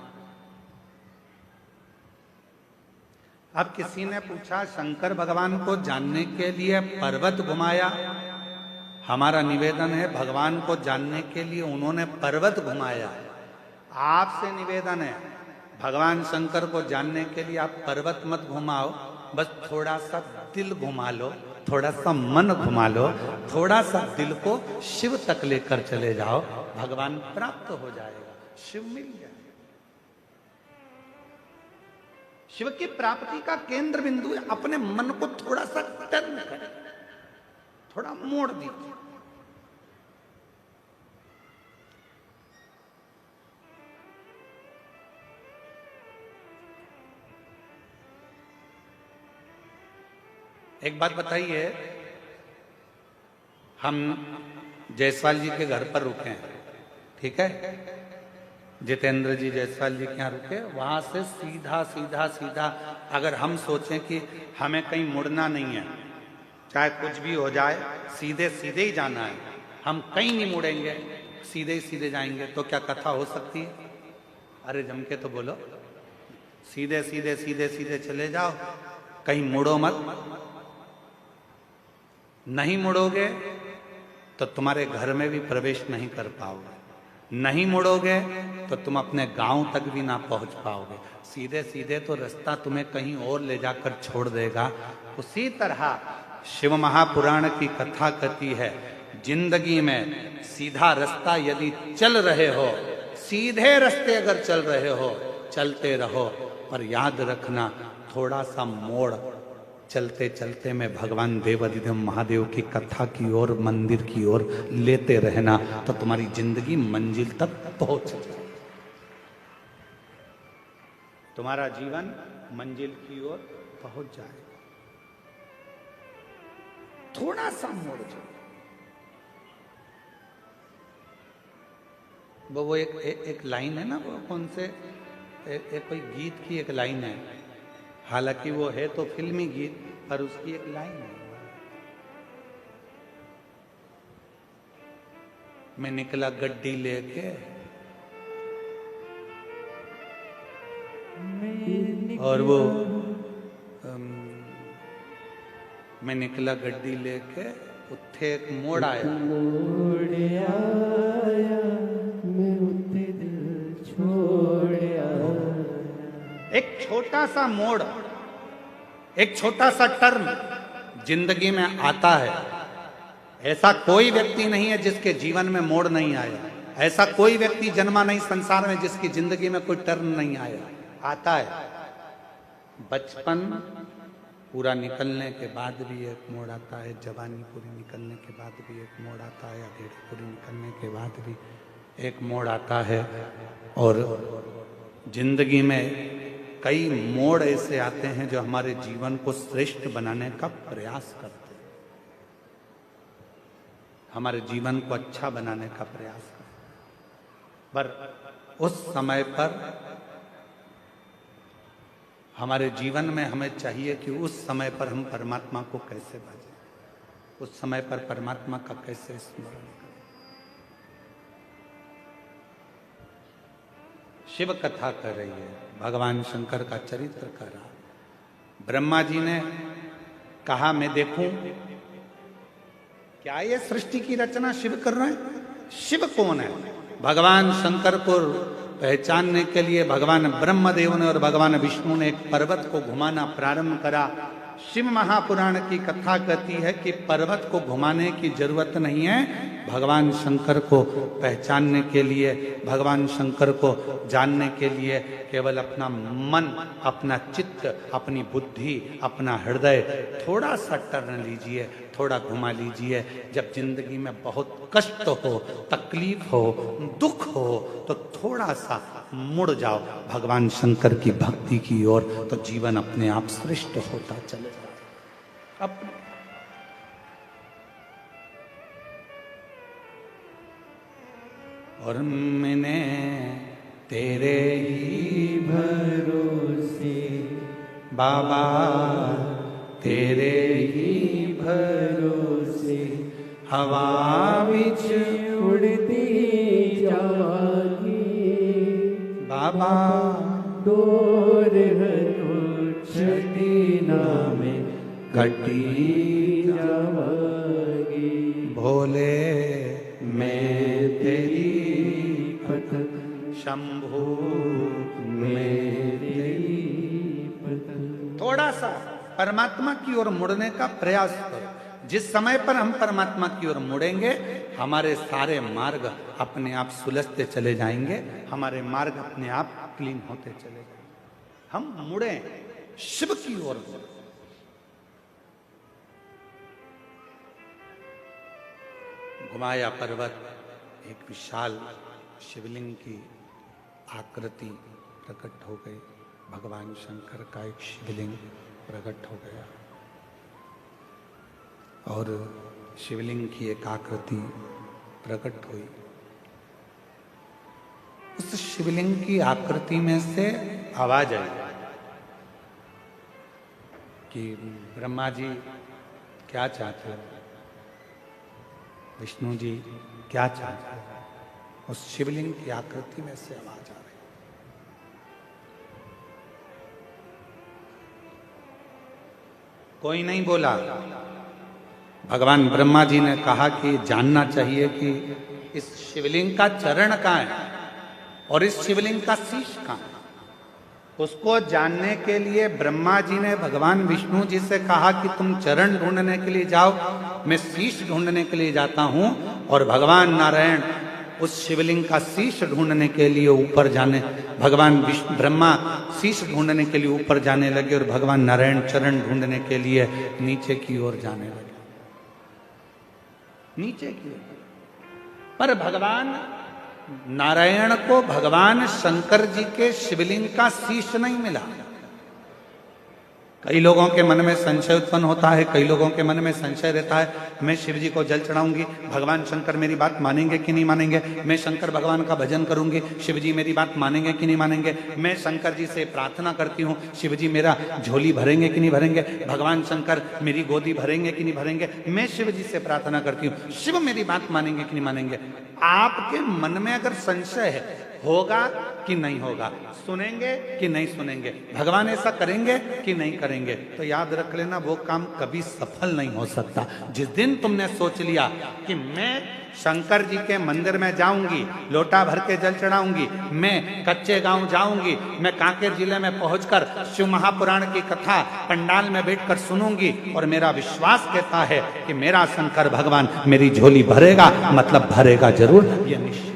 अब किसी ने पूछा शंकर भगवान को जानने के लिए पर्वत घुमाया। हमारा निवेदन है भगवान को जानने के लिए उन्होंने पर्वत घुमाया। आपसे निवेदन है भगवान शंकर को जानने के लिए आप पर्वत मत घुमाओ, बस थोड़ा सा दिल घुमा लो, थोड़ा सा मन घुमा लो, थोड़ा सा दिल को शिव तक लेकर चले जाओ, भगवान प्राप्त हो जाएगा, शिव मिल जाएगा। शिव की प्राप्ति का केंद्र बिंदु है अपने मन को थोड़ा सा टर्न करें, थोड़ा मोड़ दीजिए। एक बात बताइए, हम जायसवाल जी के घर पर रुके हैं, ठीक है? जितेंद्र जी जायसवाल जी के यहाँ रुके, वहां से सीधा सीधा सीधा अगर हम सोचें कि हमें कहीं मुड़ना नहीं है, चाहे कुछ भी हो जाए, सीधे सीधे ही जाना है, हम कहीं नहीं मुड़ेंगे, सीधे ही सीधे जाएंगे, तो क्या कथा हो सकती है? अरे जम के तो बोलो, सीधे सीधे सीधे सीधे चले जाओ, कहीं मुड़ो मत। नहीं मुड़ोगे तो तुम्हारे घर में भी प्रवेश नहीं कर पाओगे, नहीं मुड़ोगे तो तुम अपने गांव तक भी ना पहुंच पाओगे। सीधे सीधे तो रास्ता तुम्हें कहीं और ले जाकर छोड़ देगा। उसी तरह शिव महापुराण की कथा कहती है, जिंदगी में सीधा रास्ता यदि चल रहे हो, सीधे रास्ते अगर चल रहे हो, चलते रहो, पर याद रखना थोड़ा सा मोड़ चलते चलते में भगवान देवाधिदेव महादेव की कथा की ओर, मंदिर की ओर लेते रहना, तो तुम्हारी जिंदगी मंजिल तक पहुंच जाए, तुम्हारा जीवन मंजिल की ओर पहुंच जाए। थोड़ा सा मोड़ जाए। वो एक लाइन है ना, वो कौन से एक कोई गीत की एक लाइन है, हालांकि वो है तो फिल्मी गीत, पर उसकी एक लाइन है, मैं निकला गड्डी लेके और वो मैं निकला गड्डी लेके, उत्थे एक मोड़ आया, मैं उत्ते दिल छोड़या। एक छोटा सा मोड़, एक छोटा सा टर्न जिंदगी में आता है। ऐसा कोई व्यक्ति नहीं है जिसके जीवन में मोड़ नहीं आया, ऐसा कोई व्यक्ति जन्मा नहीं संसार में जिसकी जिंदगी में कोई टर्न नहीं आया। आता है, बचपन पूरा निकलने के बाद भी एक मोड़ आता है, जवानी पूरी निकलने के बाद भी एक मोड़ आता है, अधेड़ी पूरी निकलने के बाद भी एक मोड़ आता है, और जिंदगी में कई मोड़ ऐसे आते हैं जो हमारे जीवन को श्रेष्ठ बनाने का प्रयास करते हैं, हमारे जीवन को अच्छा बनाने का प्रयास करते हैं। पर उस समय पर हमारे जीवन में हमें चाहिए कि उस समय पर हम परमात्मा को कैसे भजें, उस समय पर परमात्मा का कैसे स्मरण करें। शिव कथा कर रही है, भगवान शंकर का चरित्र कर रहा। ब्रह्मा जी ने कहा मैं देखूं क्या ये सृष्टि की रचना शिव कर रहे हैं? शिव कौन है? भगवान शंकर को पहचानने के लिए भगवान ब्रह्मदेव ने और भगवान विष्णु ने एक पर्वत को घुमाना प्रारंभ करा। शिव महापुराण की कथा कहती है कि पर्वत को घुमाने की जरूरत नहीं है, भगवान शंकर को पहचानने के लिए, भगवान शंकर को जानने के लिए केवल अपना मन, अपना चित्त, अपनी बुद्धि, अपना हृदय थोड़ा सा टर्न लीजिए, थोड़ा घुमा लीजिए। जब जिंदगी में बहुत कष्ट हो, तकलीफ हो, दुख हो, तो थोड़ा सा मुड़ जाओ भगवान शंकर की भक्ति की ओर, तो जीवन अपने आप श्रेष्ठ होता चले जाए। अब और मैंने तेरे ही भरोसे बाबा, तेरे ही भरोसे हवा विच उड़ती जागी बाबा, डोर हनु छठी नामे कटी जावागी। भोले मैं तेरी पतन शंभु मैं तेरी पतन। थोड़ा सा परमात्मा की ओर मुड़ने का प्रयास करो। जिस समय पर हम परमात्मा की ओर मुड़ेंगे, हमारे सारे मार्ग अपने आप सुलझते चले जाएंगे, हमारे मार्ग अपने आप क्लीन होते चले जाएंगे। हम मुड़े शिव की ओर। घुमाया पर्वत, एक विशाल शिवलिंग की आकृति प्रकट हो गई। भगवान शंकर का एक शिवलिंग प्रकट हो गया और शिवलिंग की एक आकृति प्रकट हुई। उस शिवलिंग की आकृति में से आवाज आई कि ब्रह्मा जी क्या चाहते हो, विष्णु जी क्या चाहते हो। उस शिवलिंग की आकृति में से आवाज आ रही। कोई नहीं बोला। भगवान ब्रह्मा जी ने कहा कि जानना चाहिए कि इस शिवलिंग का चरण कहाँ है और इस शिवलिंग का शीश कहाँ है। उसको जानने के लिए ब्रह्मा जी ने भगवान विष्णु जी से कहा कि तुम चरण ढूंढने के लिए जाओ, मैं शीश ढूंढने के लिए जाता हूं। और भगवान नारायण उस शिवलिंग का शीश ढूंढने के लिए ऊपर जाने, भगवान विष्णु ब्रह्मा शीश ढूंढने के लिए ऊपर जाने लगे और भगवान नारायण चरण ढूंढने के लिए नीचे की ओर जाने लगे, नीचे की ओर। पर भगवान नारायण को भगवान शंकर जी के शिवलिंग का शीश नहीं मिला। कई लोगों के मन में संशय उत्पन्न होता है, कई लोगों के मन में संशय रहता है, मैं शिव जी को जल चढ़ाऊंगी, भगवान शंकर मेरी बात मानेंगे कि नहीं मानेंगे। मैं शंकर भगवान का भजन करूंगी, शिव जी मेरी बात मानेंगे कि नहीं मानेंगे। मैं शंकर जी से प्रार्थना करती हूँ, शिव जी मेरा झोली भरेंगे कि नहीं भरेंगे। भगवान शंकर मेरी गोदी भरेंगे कि नहीं भरेंगे। मैं शिव जी से प्रार्थना करती हूँ, शिव मेरी बात मानेंगे कि नहीं मानेंगे। आपके मन में अगर संशय है, होगा कि नहीं होगा, सुनेंगे कि नहीं सुनेंगे, भगवान ऐसा करेंगे कि नहीं करेंगे, तो याद रख लेना वो काम कभी सफल नहीं हो सकता। जिस दिन तुमने सोच लिया कि मैं शंकर जी के मंदिर में जाऊंगी, लोटा भर के जल चढ़ाऊंगी, मैं कच्चे गांव जाऊंगी, मैं कांकेर जिले में पहुंचकर शिव महापुराण की कथा पंडाल में बैठकर सुनूंगी और मेरा विश्वास कहता है कि मेरा शंकर भगवान मेरी झोली भरेगा, मतलब भरेगा जरूर, ये निश्चित,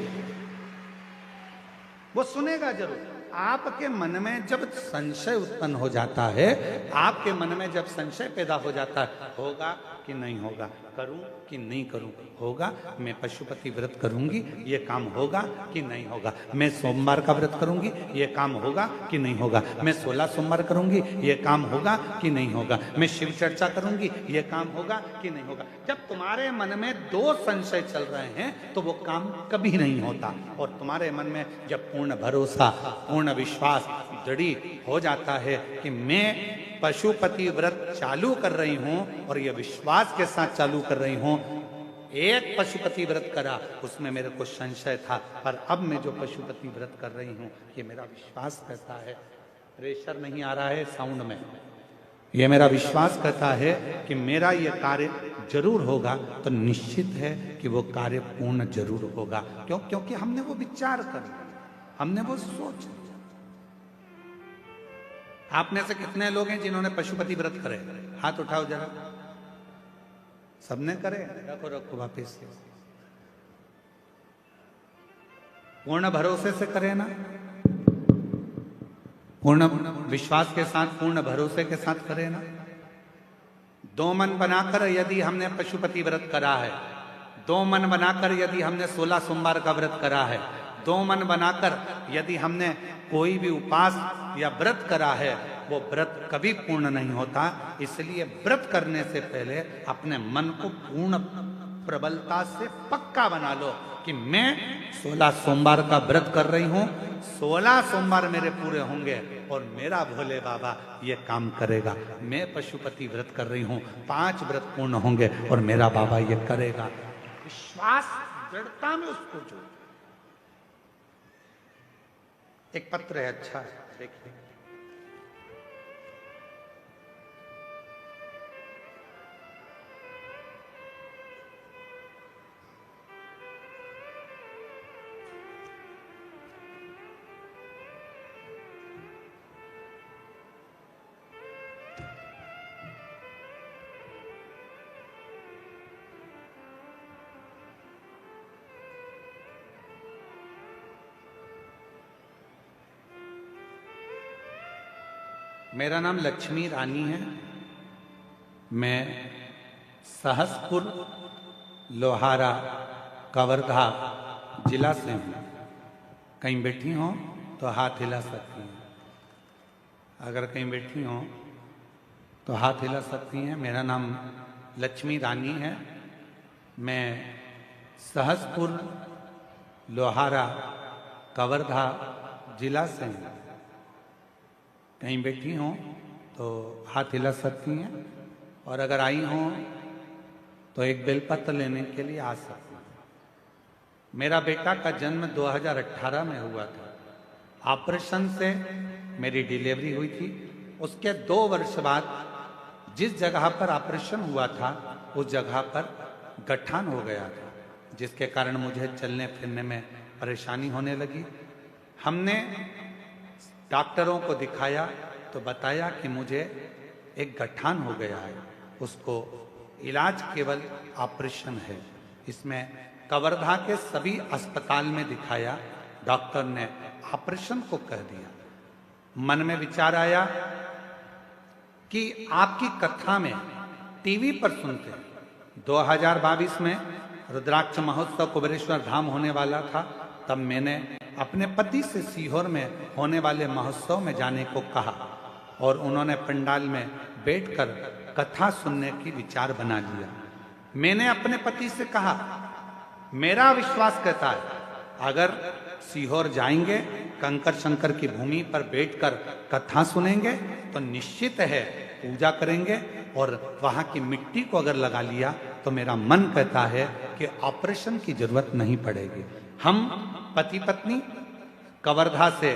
वो सुनेगा जरूर। आपके मन में जब संशय उत्पन्न हो जाता है, आपके मन में जब संशय पैदा हो जाता है, होगा कि नहीं होगा, करूं कि नहीं करूं, होगा मैं पशुपति व्रत करूंगी, ये काम होगा कि नहीं होगा, मैं सोमवार का व्रत करूंगी, ये काम होगा कि नहीं होगा, मैं 16 सोमवार करूंगी, ये काम होगा कि नहीं होगा, मैं शिव चर्चा करूंगी, ये काम होगा कि नहीं होगा। जब तुम्हारे मन में दो संशय चल रहे हैं तो वो काम कभी नहीं होता। और तुम्हारे मन में जब पूर्ण भरोसा, पूर्ण विश्वास दृढ़ हो जाता है कि मैं पशुपति व्रत चालू कर रही हूं और ये विश्वास के साथ चालू कर रही हूं, एक पशुपति व्रत करा उसमें मेरे को संशय था, पर अब मैं जो पशुपति व्रत कर रही हूं ये मेरा विश्वास कहता है, प्रेशर नहीं आ रहा है साउंड में, ये मेरा विश्वास कहता है कि मेरा ये कार्य जरूर होगा, तो निश्चित है कि वो कार्य पूर्ण जरूर होगा। क्यों? क्योंकि हमने वो विचार कर लिया, हमने वो सोच। आप में से कितने लोग हैं जिन्होंने पशुपति व्रत करे? हाथ उठाओ जरा। सबने करे? रखो रखो वापिस से। पूर्ण भरोसे से करे ना? पूर्ण विश्वास के साथ, पूर्ण भरोसे के साथ करे ना? दो मन बनाकर यदि हमने पशुपति व्रत करा है, दो मन बनाकर यदि हमने 16 सोमवार का व्रत करा है, दो मन बनाकर यदि हमने कोई भी उपास या व्रत करा है, वो व्रत कभी पूर्ण नहीं होता। इसलिए व्रत करने से पहले अपने मन को पूर्ण प्रबलता से पक्का बना लो कि मैं 16 सोमवार का व्रत कर रही हूं, 16 सोमवार मेरे पूरे होंगे और मेरा भोले बाबा ये काम करेगा। मैं पशुपति व्रत कर रही हूं, 5 व्रत पूर्ण होंगे और मेरा बाबा ये करेगा। विश्वास दृढ़ता में उसको जोड़। एक पत्र है, अच्छा है, देखिए। मेरा नाम लक्ष्मी रानी है। मैं सहसपुर लोहारा कवर्धा जिला से हूँ। कहीं बैठी हो तो हाथ हिला सकती हैं। अगर कहीं बैठी हो तो हाथ हिला सकती हैं। मेरा नाम लक्ष्मी रानी है। मैं सहसपुर लोहारा कवर्धा जिला से हूँ। कहीं बैठी हों तो हाथ हिला सकती हैं, और अगर आई हों तो एक बेलपत्र लेने के लिए आ सकती हैं। मेरा बेटा का जन्म 2018 में हुआ था। ऑपरेशन से मेरी डिलीवरी हुई थी। उसके 2 वर्ष बाद जिस जगह पर ऑपरेशन हुआ था उस जगह पर गठान हो गया था, जिसके कारण मुझे चलने फिरने में परेशानी होने लगी। हमने डॉक्टरों को दिखाया तो बताया कि मुझे एक गठान हो गया है, उसको इलाज केवल ऑपरेशन है। इसमें कवर्धा के सभी अस्पताल में दिखाया, डॉक्टर ने ऑपरेशन को कह दिया। मन में विचार आया कि आपकी कथा में टीवी पर सुनते हैं। 2022 में रुद्राक्ष महोत्सव कुबेरेश्वर धाम होने वाला था। तब मैंने अपने पति से सीहोर में होने वाले महोत्सव में जाने को कहा और उन्होंने पंडाल में बैठकर कथा सुनने की विचार बना लिया। मैंने अपने पति से कहा, मेरा विश्वास कहता है अगर सीहोर जाएंगे, कंकर शंकर की भूमि पर बैठकर कथा सुनेंगे तो निश्चित है पूजा करेंगे, और वहां की मिट्टी को अगर लगा लिया तो मेरा मन कहता है कि ऑपरेशन की जरूरत नहीं पड़ेगी। हम पति पत्नी कवर्धा से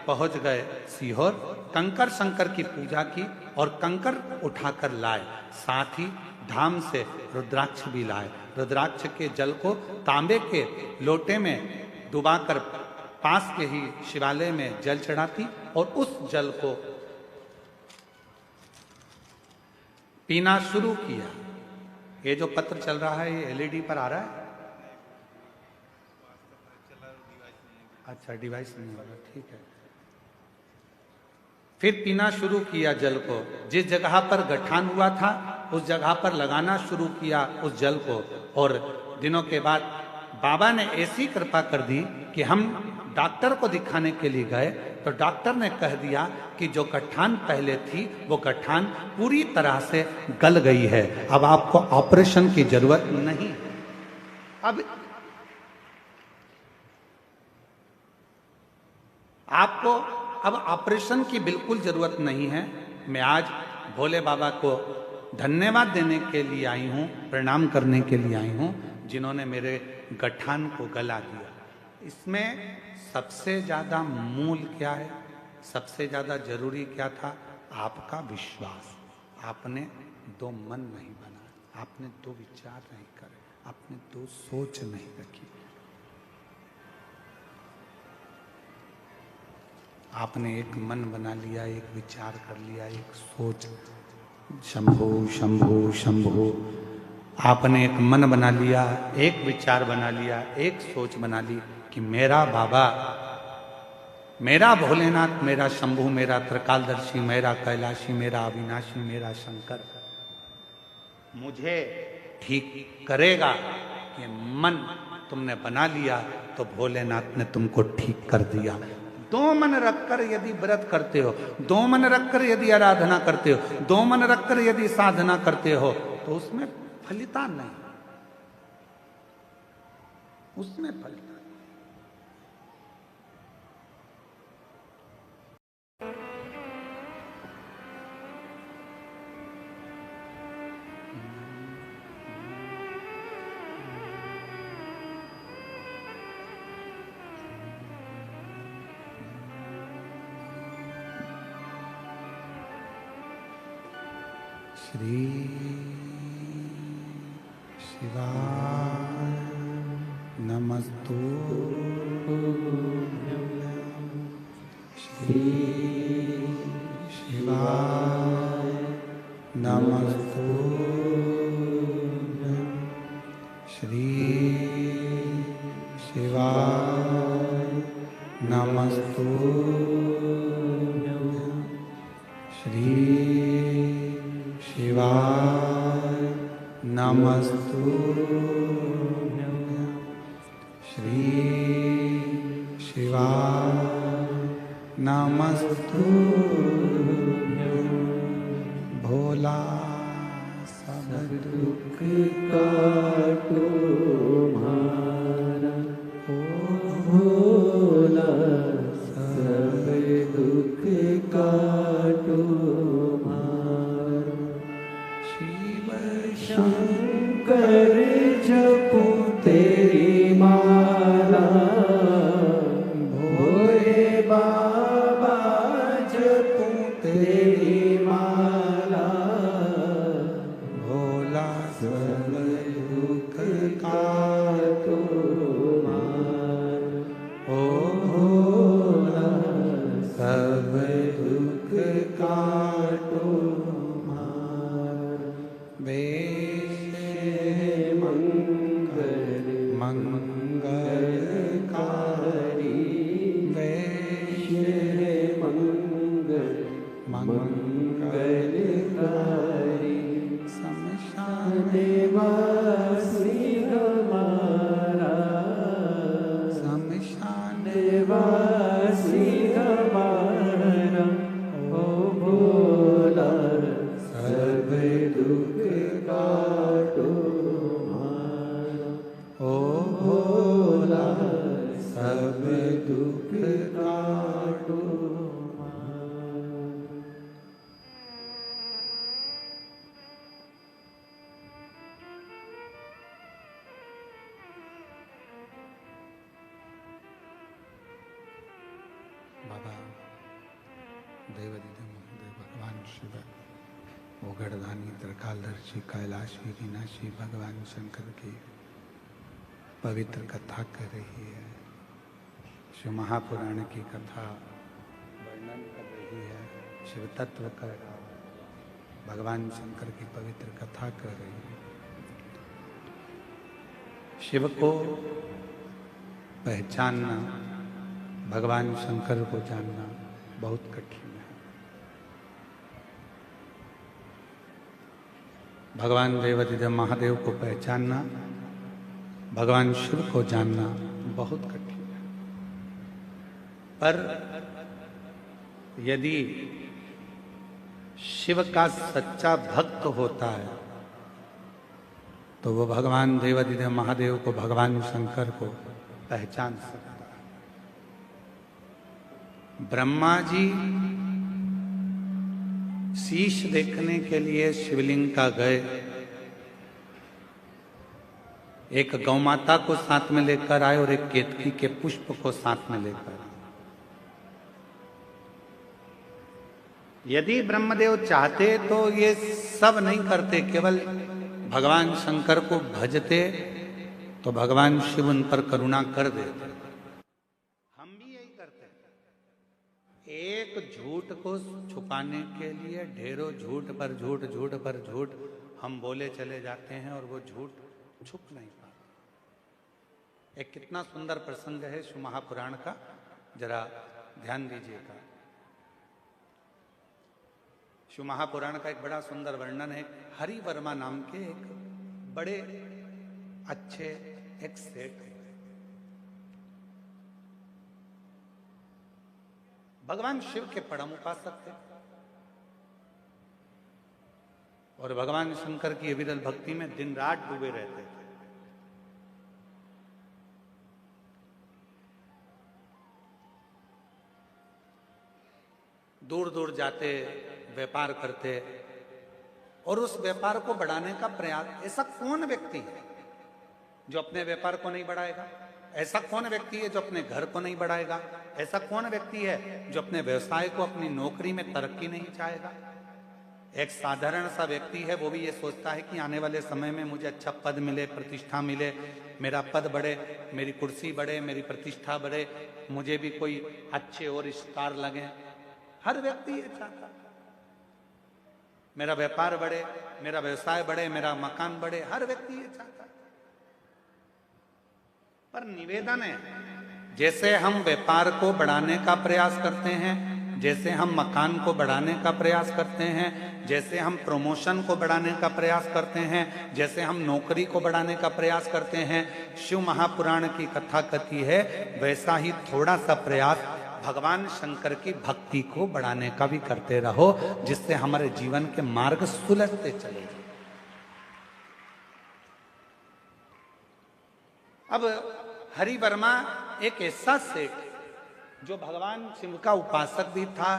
पहुंच गए सीहोर, कंकर शंकर की पूजा की और कंकर उठाकर लाए। साथ ही धाम से रुद्राक्ष भी लाए। रुद्राक्ष के जल को तांबे के लोटे में डुबाकर पास के ही शिवालय में जल चढ़ाती और उस जल को पीना शुरू किया। ये जो पत्र चल रहा है ये एलईडी पर आ रहा है। अच्छा, डिवाइस नहीं होगा, ठीक है। फिर पीना शुरू किया जल को। जिस जगह पर गठान हुआ था उस जगह पर लगाना शुरू किया उस जल को, और दिनों के बाद बाबा ने ऐसी कृपा कर दी कि हम डॉक्टर को दिखाने के लिए गए तो डॉक्टर ने कह दिया कि जो गठान पहले थी वो गठान पूरी तरह से गल गई है, अब आपको ऑपरेशन की जरूरत नहीं। अब आपको अब ऑपरेशन की बिल्कुल जरूरत नहीं है। मैं आज भोले बाबा को धन्यवाद देने के लिए आई हूँ, प्रणाम करने के लिए आई हूँ, जिन्होंने मेरे गठान को गला दिया। इसमें सबसे ज्यादा मूल क्या है, सबसे ज्यादा जरूरी क्या था? आपका विश्वास। आपने 2 मन नहीं बनाए, आपने 2 विचार नहीं करे, आपने 2 सोच नहीं रखी। आपने एक मन बना लिया, एक विचार कर लिया, एक सोच, शंभो शंभो शंभो, आपने एक मन बना लिया, एक विचार बना लिया, एक सोच बना ली कि मेरा बाबा, मेरा भोलेनाथ, मेरा शंभू, मेरा त्रिकालदर्शी, मेरा कैलाशी, मेरा अविनाशी, मेरा शंकर मुझे ठीक करेगा। ये मन तुमने बना लिया तो भोलेनाथ ने तुमको ठीक कर दिया। दो मन रखकर यदि व्रत करते हो, दो मन रखकर यदि आराधना करते हो, दो मन रखकर यदि साधना करते हो, तो उसमें फलिता नहीं, उसमें फलिता। श्री शिवाय नमस्तु, श्री शिवाय नमस्तु, श्री शिवाय नमस्तु, श्री शिवाय नमस्तु, श्री शिवाय नमस्तु। भोला सब दुख काटो मारा, ओ भोला सब दुख काटो मारा। शिव शंकर जपो तेरी माला, भोले बाबा जपो तेरी माला। भोला सब दुख काटो मारा, ओ भोला सब दुख काटो मारा। वेश मंगल मंगलकारी, वेश मंगल मंगलकारी। शमशान निवासी हमारा, शमशान निवासी हमारा, ओ भोला सब दुख काटो मारा। ओ भोला सब दुख काटो मारा। बाबा देवादिदेव महादेव भगवान शिव, ओगड़दानी, त्रिकालदर्शी, कैलाशी, विनाशी भगवान शंकर की पवित्र कथा कर रही है। शिव महापुराण की कथा वर्णन कर रही है, शिव तत्व कर रहा है, भगवान शंकर की पवित्र कथा कर रही है। शिव को पहचानना, भगवान शंकर को जानना बहुत कठिन है। भगवान देवादिदेव महादेव को पहचानना, भगवान शिव को जानना बहुत कठिन है। पर यदि शिव का सच्चा भक्त होता है तो वो भगवान देवादिदेव महादेव को, भगवान शंकर को पहचान सकता है। ब्रह्मा जी शीश देखने के लिए शिवलिंग का गए, एक गौमाता को साथ में लेकर आए और एक केतकी के पुष्प को साथ में लेकर आए। यदि ब्रह्मदेव चाहते तो ये सब नहीं करते, केवल भगवान शंकर को भजते तो भगवान शिव उन पर करुणा कर देते। हम भी यही करते हैं। एक झूठ को छुपाने के लिए ढेरों झूठ पर झूठ, झूठ पर झूठ हम बोले चले जाते हैं और वो झूठ छुप नहीं पाता। एक कितना सुंदर प्रसंग है शिव महापुराण का, जरा ध्यान दीजिएगा। शिव महापुराण का एक बड़ा सुंदर वर्णन है। हरि वर्मा नाम के एक बड़े अच्छे एक सेठ है। भगवान शिव के परम उपासक थे और भगवान शंकर की विरल भक्ति में दिन रात डूबे रहते थे। दूर दूर जाते, व्यापार करते और उस व्यापार को बढ़ाने का प्रयास। ऐसा कौन व्यक्ति है जो अपने व्यापार को नहीं बढ़ाएगा? ऐसा कौन व्यक्ति है जो अपने घर को नहीं बढ़ाएगा? ऐसा कौन व्यक्ति है जो अपने व्यवसाय को, अपनी नौकरी में तरक्की नहीं चाहेगा? एक साधारण सा व्यक्ति है, वो भी ये सोचता है कि आने वाले समय में मुझे अच्छा पद मिले, प्रतिष्ठा मिले, मेरा पद बढ़े, मेरी कुर्सी बढ़े, मेरी प्रतिष्ठा बढ़े, मुझे भी कोई अच्छे और स्टार लगे। हर व्यक्ति ये चाहता है, मेरा व्यापार बढ़े, मेरा व्यवसाय बढ़े, मेरा मकान बढ़े। हर व्यक्ति ये चाहता है। पर निवेदन है, जैसे हम व्यापार को बढ़ाने का प्रयास करते हैं, जैसे हम मकान को बढ़ाने का प्रयास करते हैं, जैसे हम प्रमोशन को बढ़ाने का प्रयास करते हैं, जैसे हम नौकरी को बढ़ाने का प्रयास करते हैं, शिव महापुराण की कथा कथी है, वैसा ही थोड़ा सा प्रयास भगवान शंकर की भक्ति को बढ़ाने का भी करते रहो, जिससे हमारे जीवन के मार्ग सुलझते चले जाए। अब हरि वर्मा एक ऐसा सेठ जो भगवान शिव का उपासक भी था,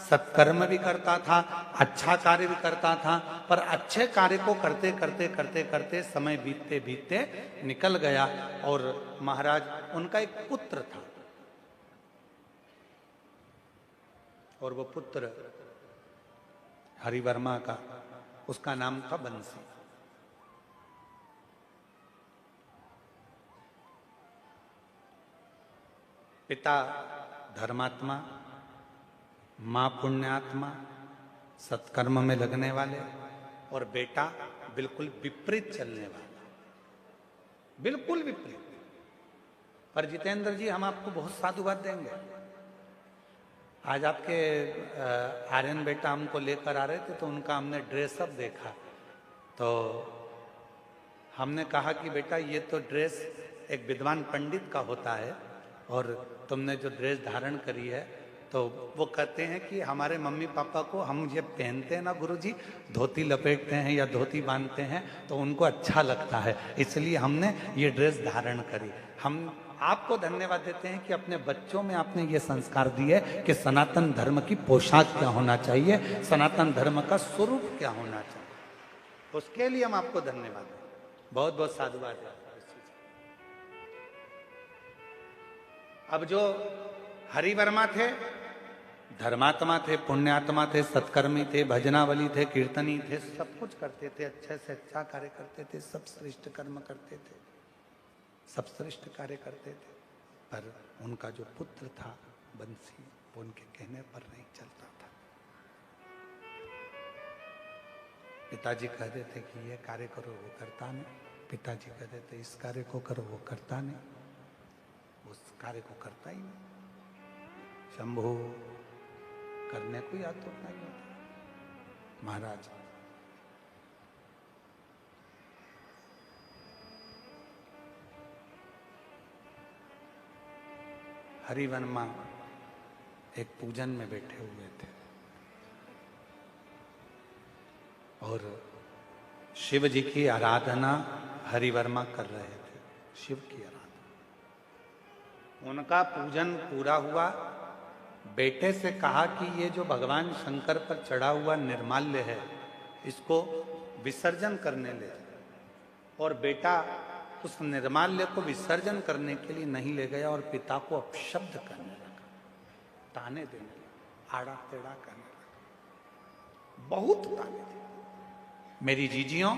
सत्कर्म भी करता था, अच्छा कार्य भी करता था, पर अच्छे कार्य को करते करते करते करते समय बीतते बीतते निकल गया। और महाराज, उनका एक पुत्र था और वो पुत्र हरि वर्मा का, उसका नाम था बंसी। पिता धर्मात्मा, मां पुण्यात्मा, सत्कर्म में लगने वाले, और बेटा बिल्कुल विपरीत चलने वाला, बिल्कुल विपरीत। पर जितेंद्र जी, हम आपको बहुत साधुवाद देंगे। आज आपके आर्यन बेटा हमको लेकर आ रहे थे, तो उनका हमने ड्रेसअप देखा, तो हमने कहा कि बेटा ये तो ड्रेस एक विद्वान पंडित का होता है, और तुमने जो ड्रेस धारण करी है, तो वो कहते हैं कि हमारे मम्मी पापा को हम ये पहनते हैं ना गुरुजी, धोती लपेटते हैं या धोती बांधते हैं, तो उनको अच्छा लगता है, इसलिए हमने ये ड्रेस धारण करी। हम आपको धन्यवाद देते हैं कि अपने बच्चों में आपने ये संस्कार दिए कि सनातन धर्म की पोशाक क्या होना चाहिए, सनातन धर्म का स्वरूप क्या होना चाहिए। उसके लिए हम आपको धन्यवाद दें, बहुत बहुत साधुवाद है। अब जो हरि वर्मा थे, धर्मात्मा थे, पुण्यात्मा थे, सत्कर्मी थे, भजनावली थे, कीर्तनी थे, सब कुछ करते थे, अच्छे से अच्छा कार्य करते थे, सब श्रेष्ठ कर्म करते थे, सब श्रेष्ठ कार्य करते थे। पर उनका जो पुत्र था बंसी, वो उनके कहने पर नहीं चलता था। पिताजी कहते थे कि ये कार्य करो, वो करता नहीं। पिताजी कहते थे इस कार्य को करो, वो करता नहीं, उस कार्य को करता ही नहीं। शंभो करने को याद तो नहीं होता। महाराज, हरि वर्मा एक पूजन में बैठे हुए थे और शिव जी की आराधना हरि वर्मा कर रहे थे, शिव की आराधना। उनका पूजन पूरा हुआ, बेटे से कहा कि ये जो भगवान शंकर पर चढ़ा हुआ निर्माल्य है, इसको विसर्जन करने ले जाओ। और बेटा उस निर्माल्य को विसर्जन करने के लिए नहीं ले गया और पिता को अपशब्द करने लगा, ताने देने लगा, आड़ा टेढ़ा करने लगा, बहुत ताने थे। मेरी जीजियों,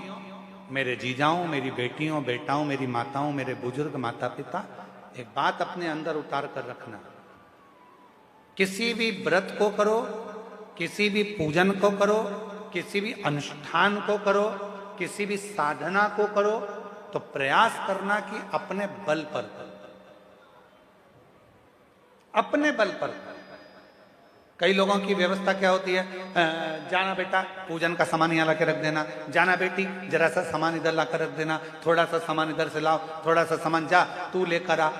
मेरे जीजाओं, मेरी बेटियों, बेटाओं, मेरी माताओं, मेरे बुजुर्ग माता पिता, एक बात अपने अंदर उतार कर रखना किसी भी व्रत को करो, किसी भी पूजन को करो, किसी भी अनुष्ठान को करो, किसी भी साधना को करो, तो प्रयास करना कि अपने बल पर करो, अपने बल पर करो। कई लोगों की व्यवस्था क्या होती है, जाना बेटा पूजन का सामान यहाँ ला के रख देना, जाना बेटी जरा सा सामान इधर ला कर रख देना, थोड़ा सा सामान इधर से लाओ, थोड़ा सा सामान जा तू लेकर आ।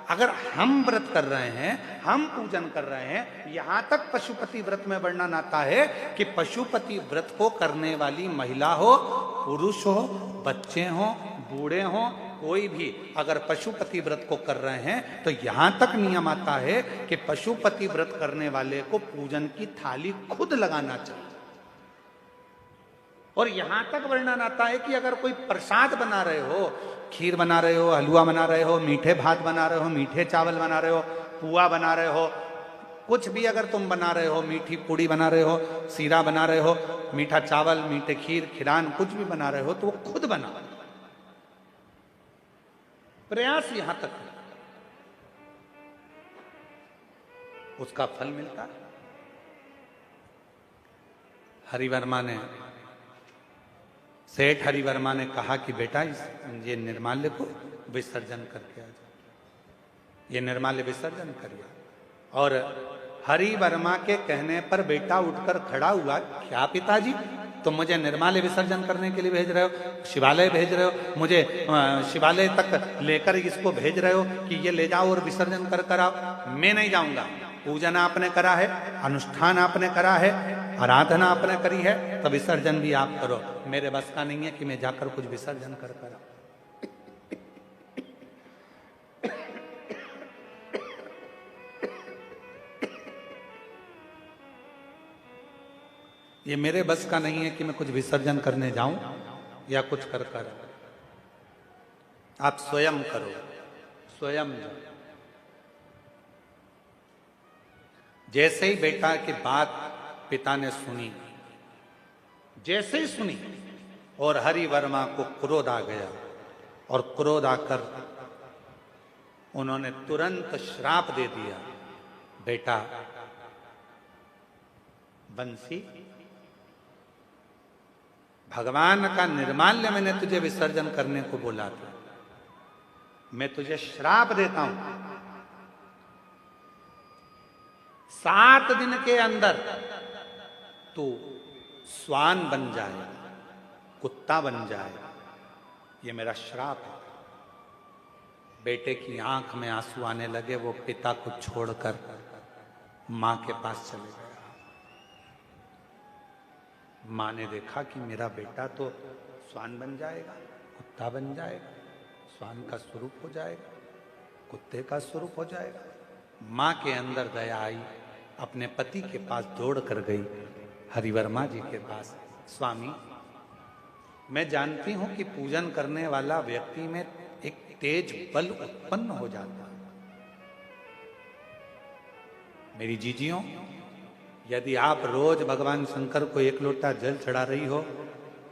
अगर हम व्रत कर रहे हैं, हम पूजन कर रहे हैं, यहां तक पशुपति व्रत में वर्णन आता है कि पशुपति व्रत को करने वाली महिला हो, पुरुष हो, बच्चे हो, बूढ़े हो, कोई भी अगर पशुपति व्रत को कर रहे हैं तो यहां तक नियम आता है कि पशुपति व्रत करने वाले को पूजन की थाली खुद लगाना चाहिए। और यहां तक वर्णन आता है कि अगर कोई प्रसाद बना रहे हो, खीर बना रहे हो, हलवा बना रहे हो, मीठे भात बना रहे हो, मीठे चावल बना रहे हो, पुआ बना रहे हो, कुछ भी अगर तुम बना रहे हो, मीठी पूड़ी बना रहे हो, सीरा बना रहे हो, मीठा चावल, मीठे खीर, खिरान कुछ भी बना रहे हो, तो वो खुद बनाओ। प्रयास यहां तक है, उसका फल मिलता है। हरिवर्मा ने, सेठ हरिवर्मा ने कहा कि बेटा ये निर्माल्य को विसर्जन करके आ जाओ, ये निर्माल्य विसर्जन करिए। और हरिवर्मा के कहने पर बेटा उठकर खड़ा हुआ, क्या पिताजी तुम मुझे निर्माल्य विसर्जन करने के लिए भेज रहे हो, शिवालय भेज रहे हो, मुझे शिवालय तक लेकर इसको भेज रहे हो कि ये ले जाओ और विसर्जन कर कर आओ। मैं नहीं जाऊंगा, पूजन आपने करा है, अनुष्ठान आपने करा है, आराधना आपने करी है, तो विसर्जन भी आप करो। मेरे बस का नहीं है कि मैं जाकर कुछ विसर्जन कर कर आऊं। ये मेरे बस का नहीं है कि मैं कुछ विसर्जन करने जाऊं या कुछ कर कर। आप स्वयं करो, स्वयं जाओ। जैसे ही बेटा की बात पिता ने सुनी, जैसे ही सुनी, और हरिवर्मा को क्रोध आ गया, और क्रोध आकर उन्होंने तुरंत श्राप दे दिया, बेटा बंसी, भगवान का निर्माल्य मैंने तुझे विसर्जन करने को बोला था, मैं तुझे श्राप देता हूं, 7 दिन के अंदर तू स्वान बन जाए, कुत्ता बन जाए, ये मेरा श्राप है। बेटे की आंख में आंसू आने लगे, वो पिता को छोड़कर मां के पास चले गए। मां ने देखा कि मेरा बेटा तो स्वान बन जाएगा, कुत्ता बन जाएगा, स्वान का स्वरूप हो जाएगा, कुत्ते का स्वरूप हो जाएगा। मां के अंदर दया आई, अपने पति के पास दौड़ कर गई, हरिवर्मा जी के पास, स्वामी मैं जानती हूं कि पूजन करने वाला व्यक्ति में एक तेज बल उत्पन्न हो जाता है। मेरी जीजियों, यदि आप रोज भगवान शंकर को 1 लोटा जल चढ़ा रही हो,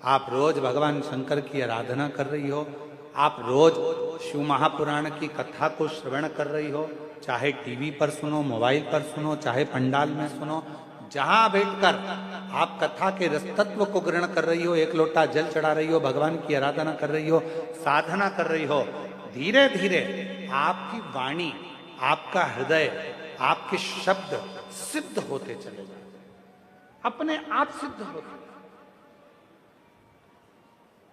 आप रोज भगवान शंकर की आराधना कर रही हो, आप रोज शिव महापुराण की कथा को श्रवण कर रही हो, चाहे टीवी पर सुनो, मोबाइल पर सुनो, चाहे पंडाल में सुनो, जहां बैठकर आप कथा के रसतत्व को ग्रहण कर रही हो, 1 लोटा जल चढ़ा रही हो, भगवान की आराधना कर रही हो, साधना कर रही हो, धीरे धीरे आपकी वाणी, आपका हृदय, आपके शब्द सिद्ध होते चले जाए, अपने आप सिद्ध होते।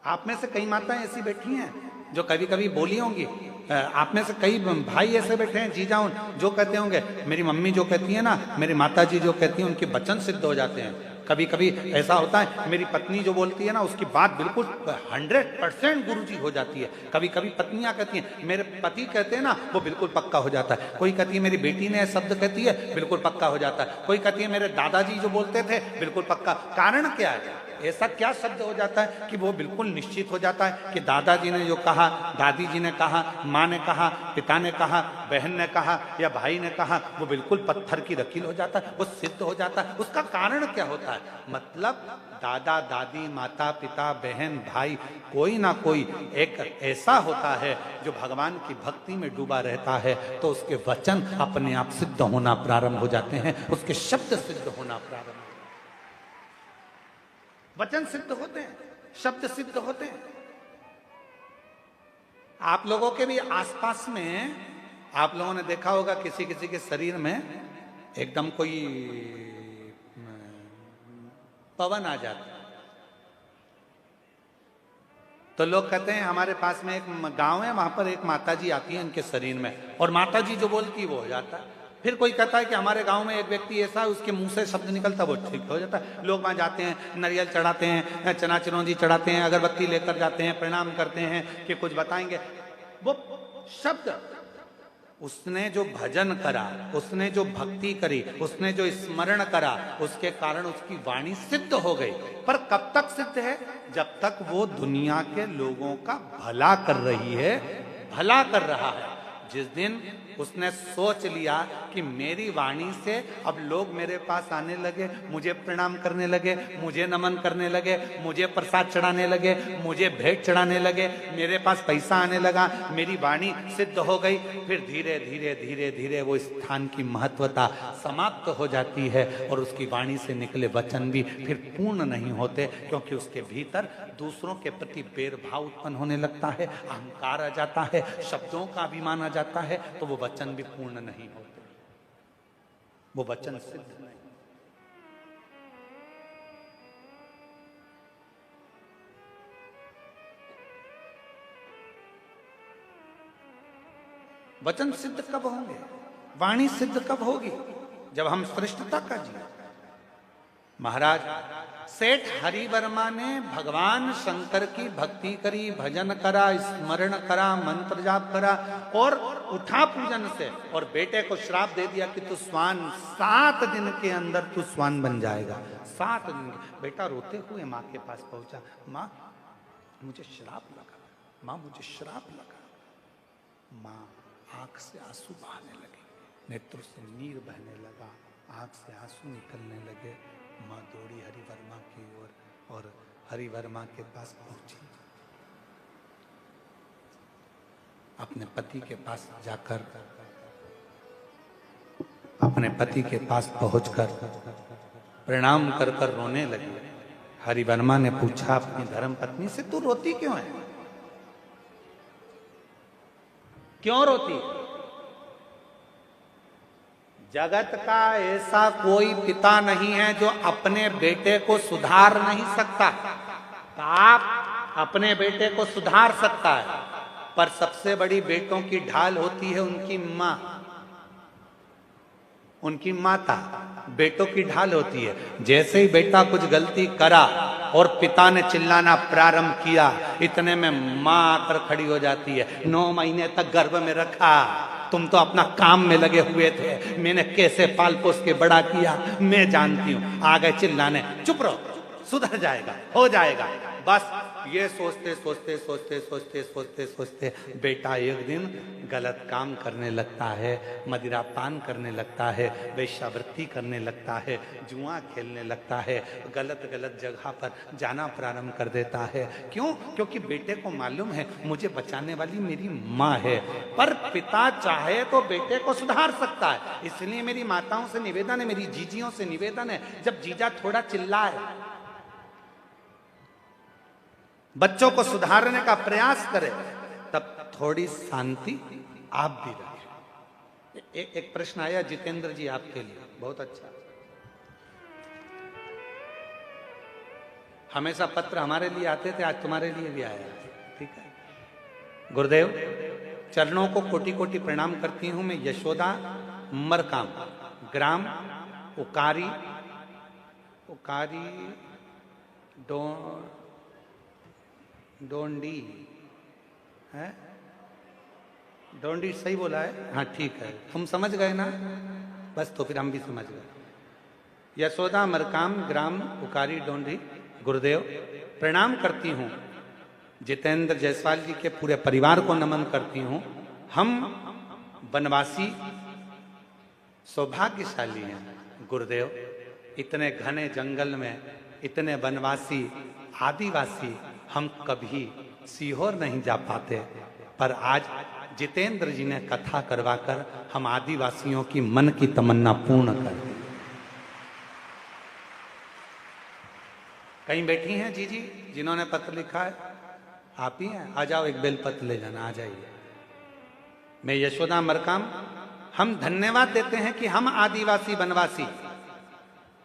आप में से कई माताएं ऐसी बैठी हैं जो कभी कभी बोली होंगी, आप में से कई भाई ऐसे बैठे हैं, जीजा जो कहते होंगे, मेरी मम्मी जो कहती है ना, मेरी माता जी जो कहती है, उनके वचन सिद्ध हो जाते हैं। कभी कभी ऐसा होता है, मेरी पत्नी जो बोलती है ना, उसकी बात बिल्कुल 100% गुरुजी हो जाती है। कभी कभी पत्नियां कहती हैं, मेरे पति कहते हैं ना, वो बिल्कुल पक्का हो जाता है। कोई कहती है मेरी बेटी ने शब्द कहती है, बिल्कुल पक्का हो जाता है। कोई कहती है मेरे दादाजी जो बोलते थे, बिल्कुल पक्का। कारण क्या है? ऐसा क्या शब्द हो जाता है कि वो बिल्कुल निश्चित हो जाता है कि दादाजी ने जो कहा, दादी जी ने कहा, माँ ने कहा, पिता ने कहा, बहन ने कहा या भाई ने कहा, वो बिल्कुल पत्थर की लकीर हो जाता है, वो सिद्ध हो जाता है। उसका कारण क्या होता है? मतलब दादा दादी, माता पिता, बहन भाई, कोई ना कोई एक ऐसा होता है जो भगवान की भक्ति में डूबा रहता है, तो उसके वचन अपने आप सिद्ध होना प्रारंभ हो जाते हैं, उसके शब्द सिद्ध होना प्रारंभ हो जाते हैं। वचन सिद्ध होते हैं, शब्द सिद्ध होते हैं। आप लोगों के भी आसपास में आप लोगों ने देखा होगा किसी किसी के शरीर में एकदम कोई पवन आ जाता है, तो लोग कहते हैं हमारे पास में एक गांव है, वहां पर एक माताजी आती है इनके शरीर में, और माताजी जो बोलती है वो हो जाता है। फिर कोई कहता है कि हमारे गांव में एक व्यक्ति ऐसा है, उसके मुंह से शब्द निकलता, वो ठीक हो जाता है। लोग वहां जाते हैं, नारियल चढ़ाते हैं, चना चिरौंजी चढ़ाते हैं, अगरबत्ती लेकर जाते हैं, प्रणाम करते हैं कि कुछ बताएंगे। वो शब्द, उसने जो भजन करा, उसने जो भक्ति करी, उसने जो स्मरण करा, उसके कारण उसकी वाणी सिद्ध हो गई। पर कब तक सिद्ध है? जब तक वो दुनिया के लोगों का भला कर रही है, भला कर रहा है। जिस दिन उसने सोच लिया कि मेरी वाणी से अब लोग मेरे पास आने लगे, मुझे प्रणाम करने लगे, मुझे नमन करने लगे, मुझे प्रसाद चढ़ाने लगे, मुझे भेंट चढ़ाने लगे, मेरे पास पैसा आने लगा, मेरी वाणी सिद्ध हो गई, फिर धीरे धीरे धीरे धीरे वो स्थान की महत्वता समाप्त हो जाती है और उसकी वाणी से निकले वचन भी फिर पूर्ण नहीं होते, क्योंकि उसके भीतर दूसरों के प्रति भेदभाव उत्पन्न होने लगता है, अहंकार आ जाता है, शब्दों का अभिमान आ जाता है, तो वो वचन भी पूर्ण नहीं होते, वो वचन सिद्ध नहीं। वचन सिद्ध कब होंगे? वाणी सिद्ध कब होगी? जब हम श्रेष्ठता का जिए। महाराज सेठ हरिवर्मा ने भगवान शंकर की भक्ति करी, भजन करा, स्मरण करा, मंत्र जाप करा और उठा पूजन से, और बेटे को श्राप दे दिया कि तू स्वान, 7 दिन के अंदर तू स्वान बन जाएगा। 7 दिन। बेटा रोते हुए माँ के पास पहुंचा, माँ मुझे श्राप लगा, माँ मुझे श्राप लगा। माँ आंख से आंसू बहने लगे, नेत्रों से नीर बहने लगा, आंख से आंसू निकलने लगे। माँ दौड़ी हरिवर्मा की ओर और हरिवर्मा के पास पहुंची। अपने पति के पास जाकर, अपने पति के पास पहुंचकर प्रणाम कर कर रोने लगी। हरिवर्मा ने पूछा अपनी धर्म पत्नी से, तू रोती क्यों है? क्यों रोती? जगत का ऐसा कोई पिता नहीं है जो अपने बेटे को सुधार नहीं सकता। बाप अपने बेटे को सुधार सकता है, पर सबसे बड़ी बेटों की ढाल होती है उनकी माँ, उनकी माता बेटों की ढाल होती है। जैसे ही बेटा कुछ गलती करा और पिता ने चिल्लाना प्रारंभ किया, इतने में माँ आकर खड़ी हो जाती है। 9 महीने तक गर्भ में रखा, तुम तो अपना काम में लगे हुए थे, मैंने कैसे पाल पोस के बड़ा किया मैं जानती हूं। आ गए चिल्लाने, चुप रहो, सुधर जाएगा, हो जाएगा। बस ये सोचते सोचते सोचते सोचते सोचते सोचते बेटा एक दिन गलत काम करने लगता है, मदिरा पान करने लगता है, वेश्यावृत्ति करने लगता है, जुआ खेलने लगता है, गलत गलत जगह पर जाना प्रारंभ कर देता है। क्यों? क्योंकि बेटे को मालूम है मुझे बचाने वाली मेरी माँ है, पर पिता चाहे तो बेटे को सुधार सकता है। इसलिए मेरी माताओं से निवेदन है, मेरी जीजियों से निवेदन है, जब जीजा थोड़ा चिल्लाए, बच्चों को सुधारने का प्रयास करें, तब थोड़ी शांति आप भी रखें। एक प्रश्न आया जितेंद्र जी आपके लिए, बहुत अच्छा। हमेशा पत्र हमारे लिए आते थे, आज तुम्हारे लिए भी आया, ठीक है। गुरुदेव चरणों को कोटि कोटि प्रणाम करती हूं मैं। यशोदा मरकाम, ग्राम उकारी, उकारी डोंडी है, डोंडी सही बोला है? हाँ ठीक है, तुम समझ गए ना, बस तो फिर हम भी समझ गए। यशोदा मरकाम, ग्राम उकारी डोंडी, गुरुदेव प्रणाम करती हूँ, जितेंद्र जायसवाल जी के पूरे परिवार को नमन करती हूँ। हम वनवासी सौभाग्यशाली हैं गुरुदेव, इतने घने जंगल में इतने वनवासी आदिवासी हम कभी सीहोर नहीं जा पाते, पर आज जितेंद्र जी ने कथा करवाकर हम आदिवासियों की मन की तमन्ना पूर्ण कर दी। कहीं बैठी हैं जी जिन्होंने पत्र लिखा है? आप ही हैं? आ जाओ, एक बेलपत्र ले जाना, आ जाइए। मैं यशोदा मरकाम, हम धन्यवाद देते हैं कि हम आदिवासी वनवासी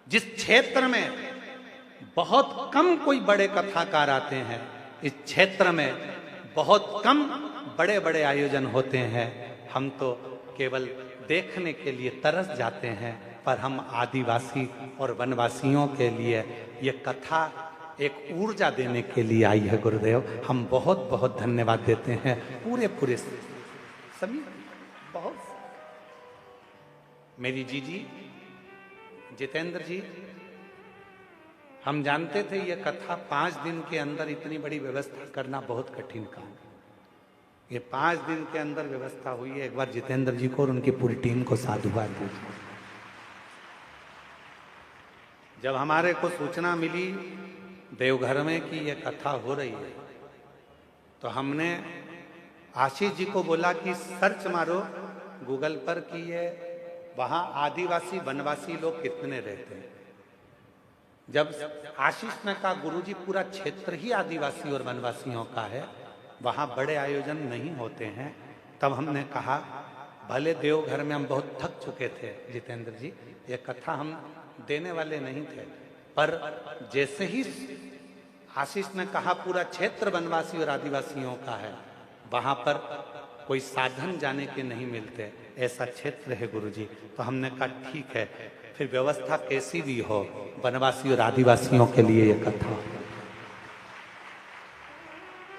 जिस क्षेत्र में बहुत कम कोई बड़े कथाकार आते हैं, इस क्षेत्र में बहुत कम बड़े बड़े आयोजन होते हैं, हम तो केवल देखने के लिए तरस जाते हैं, पर हम आदिवासी और वनवासियों के लिए ये कथा एक ऊर्जा देने के लिए आई है गुरुदेव। हम बहुत बहुत धन्यवाद देते हैं पूरे सभी। बहुत मेरी जी जितेंद्र जी, हम जानते थे ये कथा 5 दिन के अंदर इतनी बड़ी व्यवस्था करना बहुत कठिन काम है। ये 5 दिन के अंदर व्यवस्था हुई है। एक बार जितेंद्र जी को और उनकी पूरी टीम को साधुवाद दीजिए। जब हमारे को सूचना मिली देवघर में कि ये कथा हो रही है, तो हमने आशीष जी को बोला कि सर्च मारो गूगल पर कि ये वहां आदिवासी वनवासी लोग कितने रहते हैं। जब आशीष ने कहा गुरुजी पूरा क्षेत्र ही आदिवासी और वनवासियों का है, वहां बड़े आयोजन नहीं होते हैं, तब हमने कहा भले देवघर में हम बहुत थक चुके थे जितेंद्र जी, ये कथा हम देने वाले नहीं थे, पर जैसे ही आशीष ने कहा पूरा क्षेत्र वनवासी और आदिवासियों का है, वहां पर कोई साधन जाने के नहीं मिलते, ऐसा क्षेत्र है गुरुजी। तो हमने कहा ठीक है, फिर व्यवस्था कैसी भी हो, वनवासी और आदिवासियों के लिए ये कथा।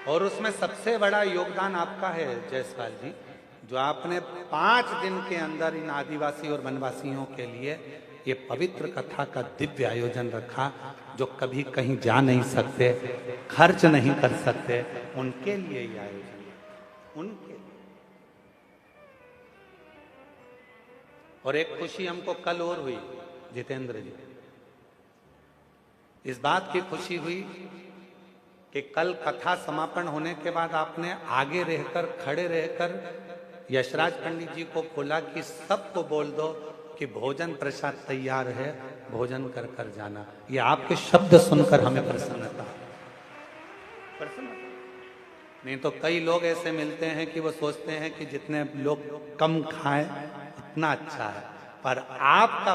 और उसमें सबसे बड़ा योगदान आपका है जायसवाल जी, जो आपने 5 दिन के अंदर इन आदिवासी और वनवासियों के लिए ये पवित्र कथा का दिव्य आयोजन रखा, जो कभी कहीं जा नहीं सकते, खर्च नहीं कर सकते, उनके लिए ये आयोजन, उनके। और एक खुशी हमको कल और हुई जितेंद्र जी, इस बात की खुशी हुई कि कल कथा समापन होने के बाद आपने आगे रहकर, खड़े रहकर यशराज पंडित जी को बोला कि सबको बोल दो कि भोजन प्रसाद तैयार है, भोजन कर कर जाना। ये आपके शब्द सुनकर हमें प्रसन्नता। नहीं तो कई लोग ऐसे मिलते हैं कि वो सोचते हैं कि जितने लोग कम खाएं उतना अच्छा है, पर आपका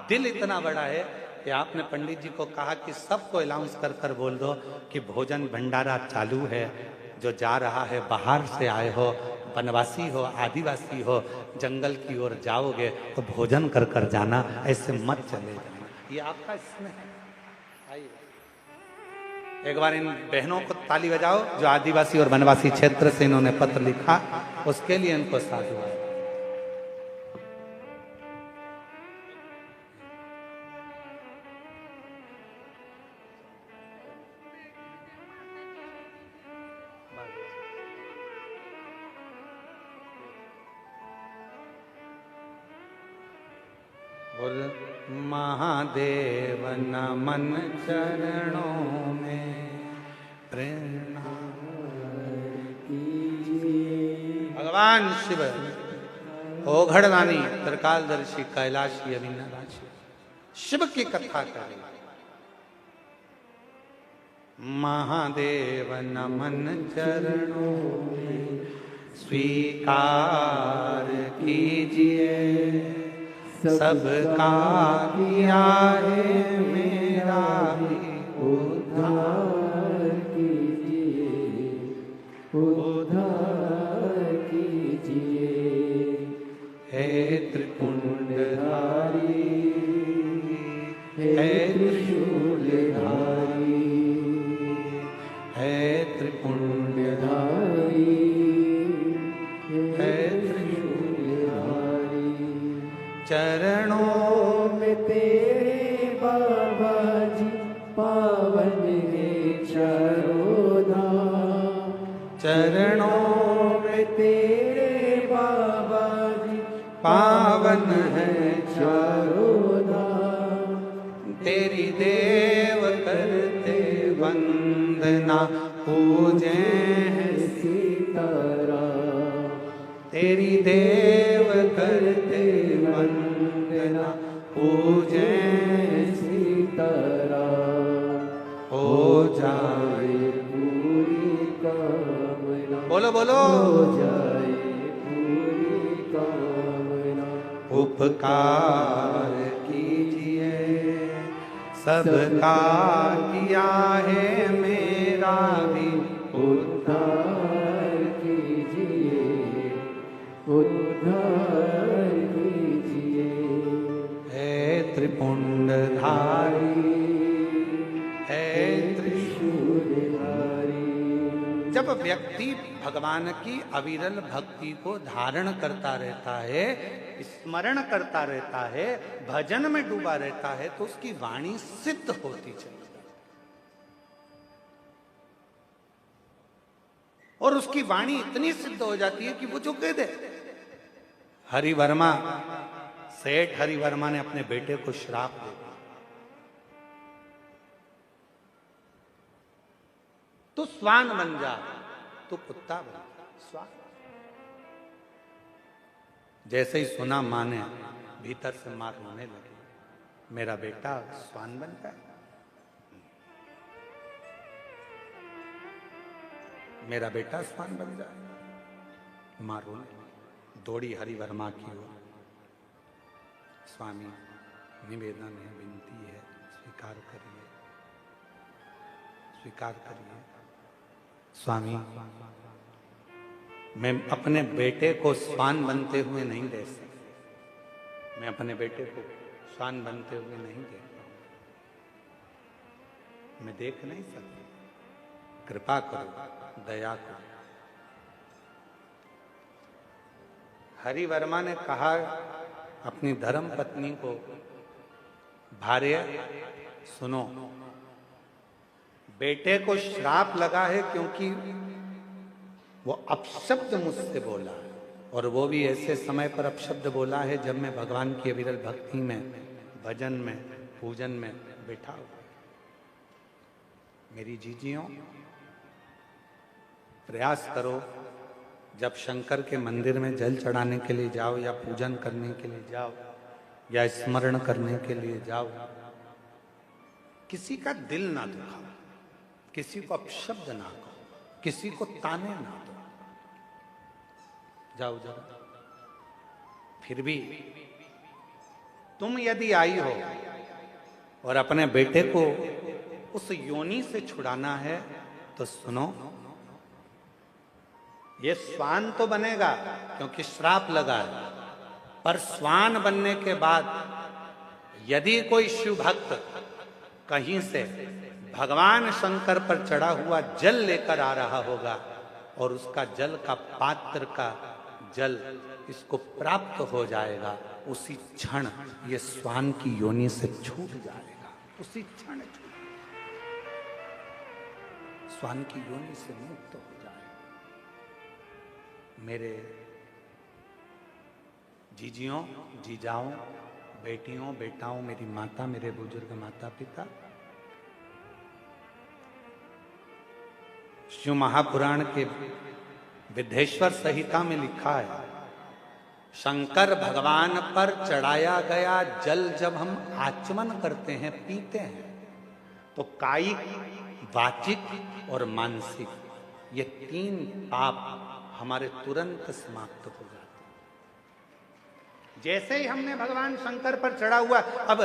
दिल इतना बड़ा है कि आपने पंडित जी को कहा कि सबको अनाउंस कर कर बोल दो कि भोजन भंडारा चालू है। जो जा रहा है, बाहर से आए हो, वनवासी हो, आदिवासी हो, जंगल की ओर जाओगे तो भोजन कर कर जाना, ऐसे मत चले जाना। ये आपका स्नेह है। आइए एक बार इन बहनों को ताली बजाओ जो आदिवासी और वनवासी क्षेत्र से इन्होंने पत्र लिखा, उसके लिए इनको साधुवाद। और महादेव नमन चरणों में प्रेरणा भगवान शिव ओघड़दानी त्रिकालदर्शी कैलाशी अविनाशी शिव की कथा करें। महादेव नमन चरणों में स्वीकार कीजिए, सबका किया है मेरा भी उद्धार कीजिए, उद्धार कीजिए। हे त्रिपुंडधारी, हे त्रिशूलधारी, हे त्रिपुंडधारी, हे त्रिशूलधारी। चरणों में तेरे बाबा जी पावन पावन है चारों धाम, तेरी देव करते वंदना पूजे हैं सीताराम, तेरी देव करते वंदना पूजे सीताराम, हो जाए पूरी कामना, बोलो बोलो हो जाए पूरी कामना, उपकार कीजिए सबका किया है मेरा भी उद्धार कीजिए, उद्धार कीजिए, है त्रिपुंडधारी है त्रिशूलधारी। जब व्यक्ति भगवान की अविरल भक्ति को धारण करता रहता है, स्मरण करता रहता है, भजन में डूबा रहता है, तो उसकी वाणी सिद्ध होती चली जाती है। और उसकी वाणी इतनी सिद्ध हो जाती है कि वो जो कह दे। हरिवर्मा, सेठ हरिवर्मा ने अपने बेटे को श्राप दे दिया, तो स्वान बन जा, तो कुत्ता बन जा, स्वान। जैसे ही सुना मां ने, भीतर से मां रोने लगी, मेरा बेटा स्वान बन जाए, मेरा बेटा स्वान बन जाए। मां रोने लगी, दौड़ी हरिवर्मा की ओर, स्वामी निवेदन है, विनती है, स्वीकार करिए, स्वीकार करिए। स्वामी, मैं अपने बेटे को स्वान बनते हुए नहीं देख सकता, मैं अपने बेटे को स्वान बनते हुए नहीं देख पाऊंगा, मैं देख नहीं सकता, कृपा करो, दया करो। हरिवर्मा ने कहा अपनी धर्म पत्नी को, भार्य सुनो, बेटे को श्राप लगा है क्योंकि वो अपशब्द मुझसे बोला है, और वो भी ऐसे समय पर अपशब्द बोला है जब मैं भगवान की अविरल भक्ति में, भजन में, पूजन में बैठा हूं। मेरी जीजियों, प्रयास करो, जब शंकर के मंदिर में जल चढ़ाने के लिए जाओ, या पूजन करने के लिए जाओ, या स्मरण करने के लिए जाओ, किसी का दिल ना दुखाओ, किसी को अपशब्द ना कहो, किसी को ताने ना दो, जाओ जरा। फिर भी तुम यदि आई हो और अपने बेटे को उस योनि से छुड़ाना है, तो सुनो, ये स्वान तो बनेगा क्योंकि श्राप लगा है, पर स्वान बनने के बाद यदि कोई शिव भक्त कहीं से भगवान शंकर पर चढ़ा हुआ जल लेकर आ रहा होगा, और उसका जल का पात्र का जल इसको प्राप्त हो जाएगा, उसी क्षण ये स्वान की योनि से छूट जाएगा, उसी क्षण स्वान की योनि से मुक्त हो जाएगा। मेरे जीजियों, जीजाओं, बेटियों, बेटाओं, मेरी माता, मेरे बुजुर्ग माता पिता, शिव महापुराण के विद्धेश्वर संहिता में लिखा है, शंकर भगवान पर चढ़ाया गया जल जब हम आचमन करते हैं, पीते हैं, तो कायिक, वाचिक और मानसिक, ये 3 पाप हमारे तुरंत समाप्त हो जाते हैं। जैसे ही हमने भगवान शंकर पर चढ़ा हुआ, अब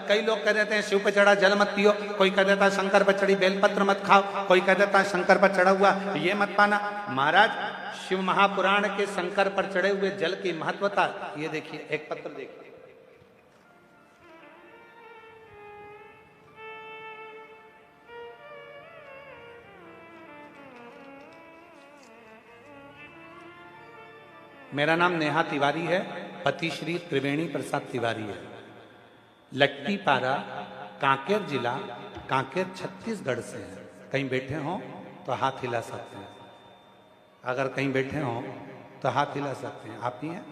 कई लोग कह देते हैं शिव पर चढ़ा जल मत पियो, कोई कह देता है शंकर पर चढ़ी बेलपत्र मत खाओ, कोई कह देता है शंकर पर चढ़ा हुआ ये मत पाना। महाराज, शिव महापुराण के शंकर पर चढ़े हुए जल की महत्वता ये देखिए, एक पत्र देखिए, मेरा नाम नेहा तिवारी है, पति श्री त्रिवेणी प्रसाद तिवारी है। लट्टीपारा, कांकेर जिला, कांकेर छत्तीसगढ़ से है। कहीं बैठे हो तो हाथ हिला सकते हैं, अगर कहीं बैठे हो तो हाथ हिला सकते हैं। आप ही हैं?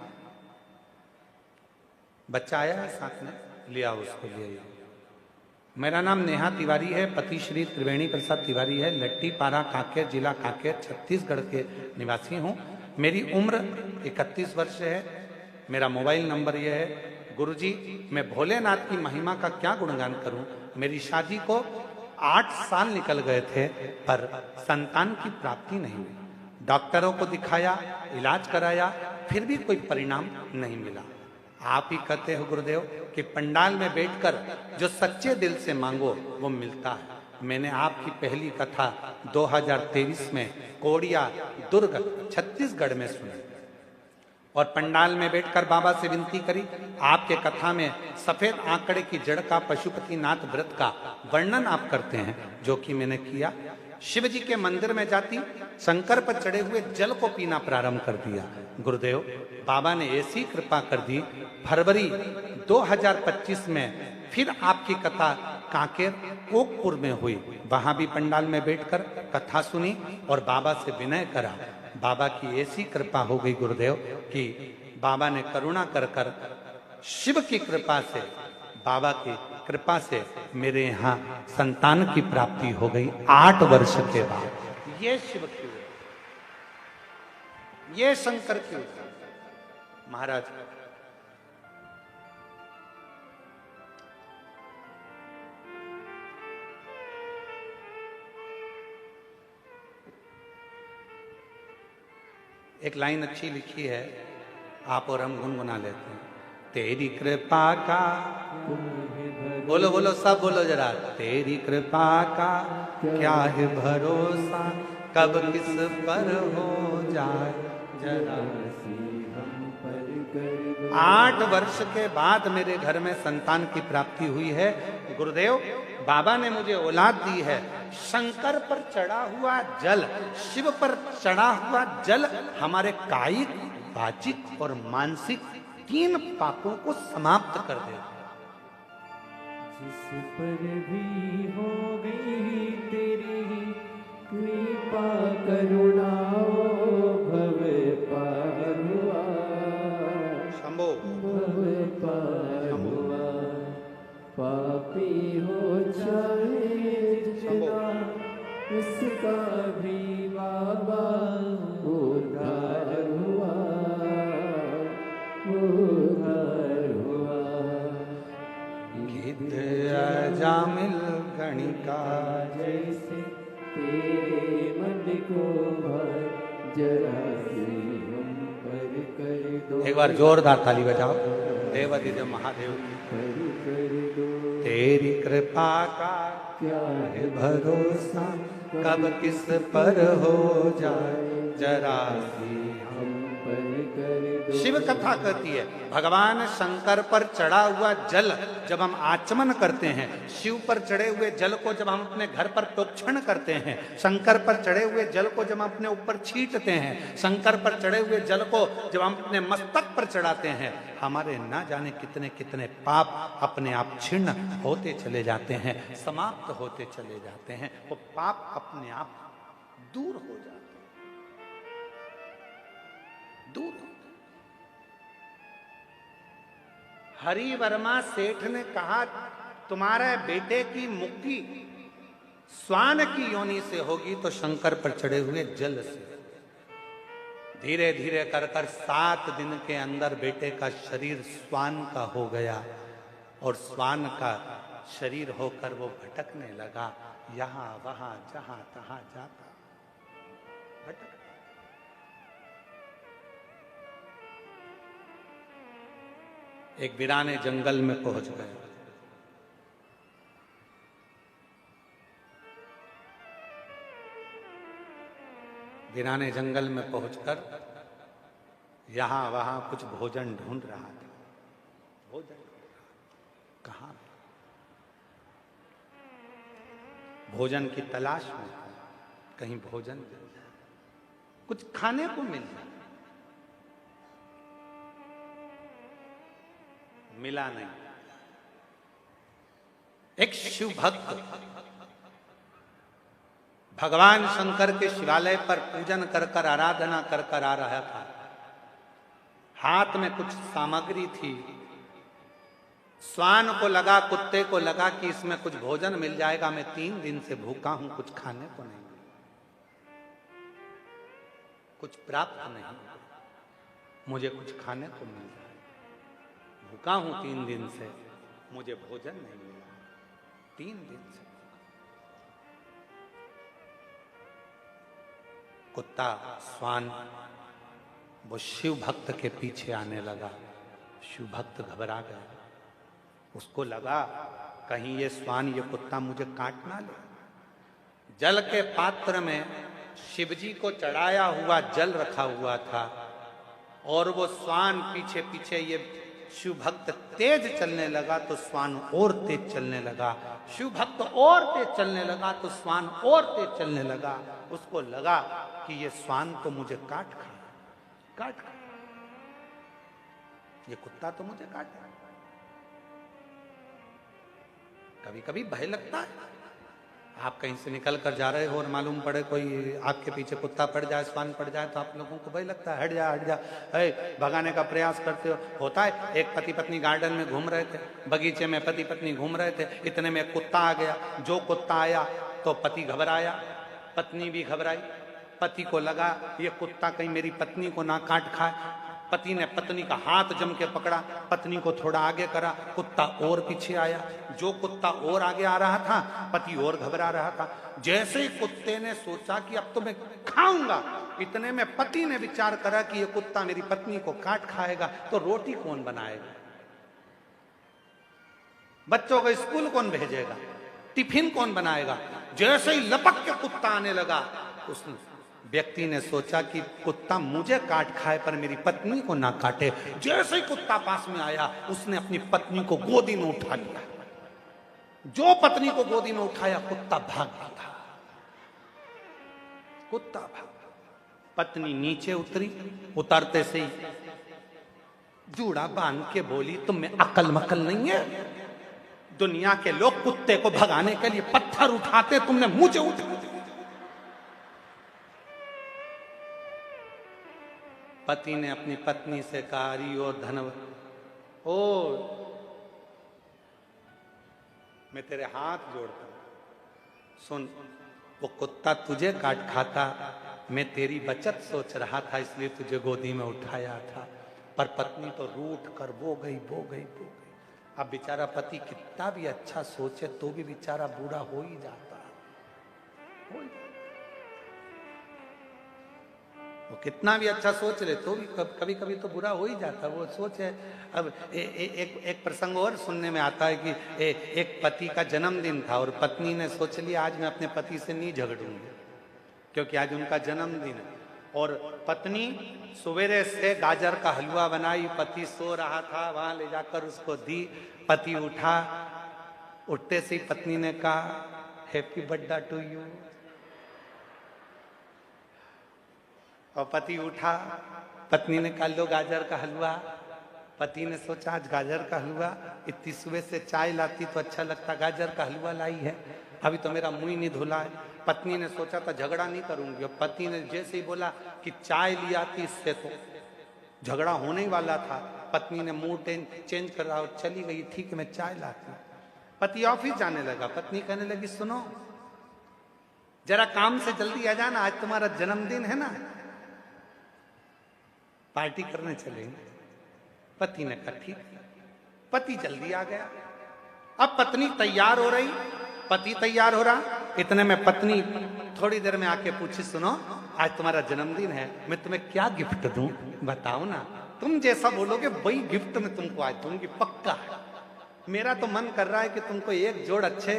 बच्चा आया है साथ में, लिया उसको ले आइए। मेरा नाम नेहा तिवारी है, पति श्री त्रिवेणी प्रसाद तिवारी है, लट्टी पारा कांकेर, जिला कांकेर, छत्तीसगढ़ के निवासी हूँ। मेरी उम्र 31 वर्ष है। मेरा मोबाइल नंबर यह है। गुरुजी, मैं भोलेनाथ की महिमा का क्या गुणगान करूं। मेरी शादी को 8 साल निकल गए थे पर संतान की प्राप्ति नहीं हुई। डॉक्टरों को दिखाया, इलाज कराया, फिर भी कोई परिणाम नहीं मिला। आप ही कहते हो गुरुदेव कि पंडाल में बैठकर जो सच्चे दिल से मांगो वो मिलता है। मैंने आपकी पहली कथा 2023 में कोड़िया दुर्ग छत्तीसगढ़ में सुनी और पंडाल में बैठकर बाबा से विनती करी। आपके कथा में सफेद आंकड़े की जड़ का पशुपतिनाथ व्रत का वर्णन आप करते हैं, जो कि मैंने किया। शिव जी के मंदिर में जाती, शंकर पर चढ़े हुए जल को पीना प्रारंभ कर दिया। गुरुदेव, बाबा ने ऐसी कृपा कर दी, फरवरी 2025 में फिर आपकी कथा कांकेर ओकपुर में हुई। वहां भी पंडाल में बैठकर कथा सुनी और बाबा से विनय करा। बाबा की ऐसी कृपा हो गई गुरुदेव कि बाबा ने करुणा कर कर शिव की कृपा से, बाबा की कृपा से मेरे यहाँ संतान की प्राप्ति हो गई 8 वर्ष के बाद। ये शिव की, ये शंकर की महाराज। एक लाइन अच्छी लिखी है, आप और हम गुनगुना लेते हैं। तेरी कृपा का, बोलो बोलो सब बोलो जरा। तेरी कृपा का क्या है भरोसा, कब किस पर हो जाए जरा। 8 वर्ष के बाद मेरे घर में संतान की प्राप्ति हुई है। गुरुदेव, बाबा ने मुझे औलाद दी है। शंकर पर चढ़ा हुआ जल, शिव पर चढ़ा हुआ जल हमारे कायिक, वाचिक और मानसिक 3 पापों को समाप्त कर दे। जिस पर भी हो गई तेरी कृपा करुणा, भव पार हुआ, शंभो भव पार हुआ। पापी हो चाहे जितना, उसका भी बाबा उद्धार हुआ, उद्धार हुआ। गिद्ध अजामिल गणिका जैसे तेरे मन को भर, जरा से हम पर कर दो। एक बार जोरदार ताली बजाओ देवादिदेव महादेव की। कर दो। तेरी कृपा का क्या है भरोसा, कब किस पर हो जाए जरा सी। हम पर कर दो। शिव कथा कहती है, भगवान शंकर पर चढ़ा हुआ जल जब हम आचमन करते हैं, शिव पर चढ़े हुए जल को जब हम अपने घर पर प्रोक्षण करते हैं, शंकर पर चढ़े हुए जल को जब हम अपने ऊपर छींटते हैं, शंकर पर चढ़े हुए जल को जब हम अपने मस्तक पर चढ़ाते हैं, हमारे ना जाने कितने कितने पाप अपने आप छिन्न होते चले जाते हैं, समाप्त होते चले जाते हैं। वो पाप अपने आप दूर हो जाते हैं, दूर। हरि वर्मा सेठ ने कहा, तुम्हारे बेटे की मुक्ति स्वान की योनि से होगी तो शंकर पर चढ़े हुए जल से। धीरे धीरे कर कर 7 दिन के अंदर बेटे का शरीर स्वान का हो गया और स्वान का शरीर होकर वो भटकने लगा, यहां वहां जहां तहां जाता भटक। एक वीराने जंगल में पहुंच गए। वीराने जंगल में पहुंचकर यहां वहां कुछ भोजन ढूंढ रहा था। भोजन कहां? भोजन की तलाश में, कहीं भोजन मिल जाए, कुछ खाने को मिल जाए। मिला नहीं। एक शिव भक्त भगवान शंकर के शिवालय पर पूजन कर कर, आराधना कर कर आ रहा था। हाथ में कुछ सामग्री थी, स्वान को लगा, कुत्ते को लगा कि इसमें कुछ भोजन मिल जाएगा, मैं 3 दिन से भूखा हूं, कुछ खाने को नहीं, कुछ प्राप्त नहीं, मुझे कुछ खाने को मिल जाए, भूखा हूं 3 दिन से, मुझे भोजन नहीं मिला 3 दिन से। कुत्ता स्वान वो शिव भक्त के पीछे आने लगा। शिव भक्त घबरा गया, उसको लगा कहीं ये स्वान, ये कुत्ता मुझे काट ना ले। जल के पात्र में शिवजी को चढ़ाया हुआ जल रखा हुआ था और वो स्वान पीछे पीछे, ये शिव भक्त तेज चलने लगा तो स्वान और तेज चलने लगा, शिव भक्त और तेज चलने लगा तो स्वान और तेज चलने लगा। उसको लगा कि ये स्वान तो मुझे काट खा, ये कुत्ता तो मुझे काट। कभी कभी भय लगता है, आप कहीं से निकल कर जा रहे हो और मालूम पड़े कोई आपके पीछे कुत्ता पड़ जाए, स्वान पड़ जाए, तो आप लोगों को भय लगता है, हट जा हट जा, भगाने का प्रयास करते हो। होता है, एक पति पत्नी गार्डन में घूम रहे थे, बगीचे में पति पत्नी घूम रहे थे, इतने में कुत्ता आ गया। जो कुत्ता आया तो पति घबराया, पत्नी भी घबराई। पति को लगा ये कुत्ता कहीं मेरी पत्नी को ना काट खाए। पति ने पत्नी का हाथ जम के पकड़ा, पत्नी को थोड़ा आगे करा, कुत्ता और पीछे आया। जो कुत्ता और आगे आ रहा था, पति और घबरा रहा था। जैसे ही कुत्ते ने सोचा कि अब तो मैं खाऊंगा, इतने में पति ने विचार करा कि ये कुत्ता मेरी पत्नी को काट खाएगा, तो रोटी कौन बनाएगा, बच्चों को स्कूल कौन भेजेगा, टिफिन कौन बनाएगा। जैसे ही लपक के कुत्ता आने लगा, उस व्यक्ति ने सोचा कि कुत्ता मुझे काट खाए पर मेरी पत्नी को ना काटे। जैसे ही कुत्ता पास में आया, उसने अपनी पत्नी को गोदी में उठा लिया। जो पत्नी को गोदी में उठाया, कुत्ता भाग गया, कुत्ता भाग। पत्नी नीचे उतरी, उतरते से ही जूड़ा बांध के बोली, तुम में अकल मकल नहीं है? दुनिया के लोग कुत्ते को भगाने के लिए पत्थर उठाते, तुमने मुझे उठा। पति ने अपनी पत्नी से कहा, अरे ओ धनव, ओ मैं तेरे हाथ जोड़ता हूं, सुन, वो कुत्ता तुझे काट खाता, मैं तेरी बचत सोच रहा था इसलिए तुझे गोदी में उठाया था। पर पत्नी तो रूठ कर बो गई। अब बेचारा पति कितना भी अच्छा सोचे तो भी बेचारा बूढ़ा हो ही जाता, वो कितना भी अच्छा सोच ले तो भी कभी कभी तो बुरा हो ही जाता। वो सोच है। अब एक प्रसंग और सुनने में आता है कि एक पति का जन्मदिन था और पत्नी ने सोच लिया आज मैं अपने पति से नहीं झगड़ूंगी क्योंकि आज उनका जन्मदिन है। और पत्नी सवेरे से गाजर का हलवा बनाई, पति सो रहा था, वहां ले जाकर उसको दी। पति उठा, उठते से पत्नी ने कहा हैप्पी बर्थडे टू यू। और पति उठा, पत्नी ने कहा लो गाजर का हलवा। पति ने सोचा आज गाजर का हलवा, इतनी सुबह से चाय लाती तो अच्छा लगता, गाजर का हलवा लाई है, अभी तो मेरा मुंह नहीं धुला है। पत्नी ने सोचा था झगड़ा नहीं करूंगी, और पति ने जैसे ही बोला कि चाय ले आती, इससे तो झगड़ा होने ही वाला था। पत्नी ने मूड चेंज कर रहा और चली गई, ठीक है मैं चाय लाती। पति ऑफिस जाने लगा, पत्नी कहने लगी सुनो जरा काम से जल्दी आ जाना, आज तुम्हारा जन्मदिन है ना, पार्टी करने चलेंगे। पति ने कहा ठीक। पति जल्दी आ गया। अब पत्नी तैयार हो रही, पति तैयार हो रहा। इतने में पत्नी थोड़ी देर में आके पूछी सुनो आज तुम्हारा जन्मदिन है, मैं तुम्हें क्या गिफ्ट दूं बताओ ना। तुम जैसा बोलोगे वही गिफ्ट मैं तुमको आज दूंगी, पक्का है। मेरा तो मन कर रहा है कि तुमको एक जोड़ अच्छे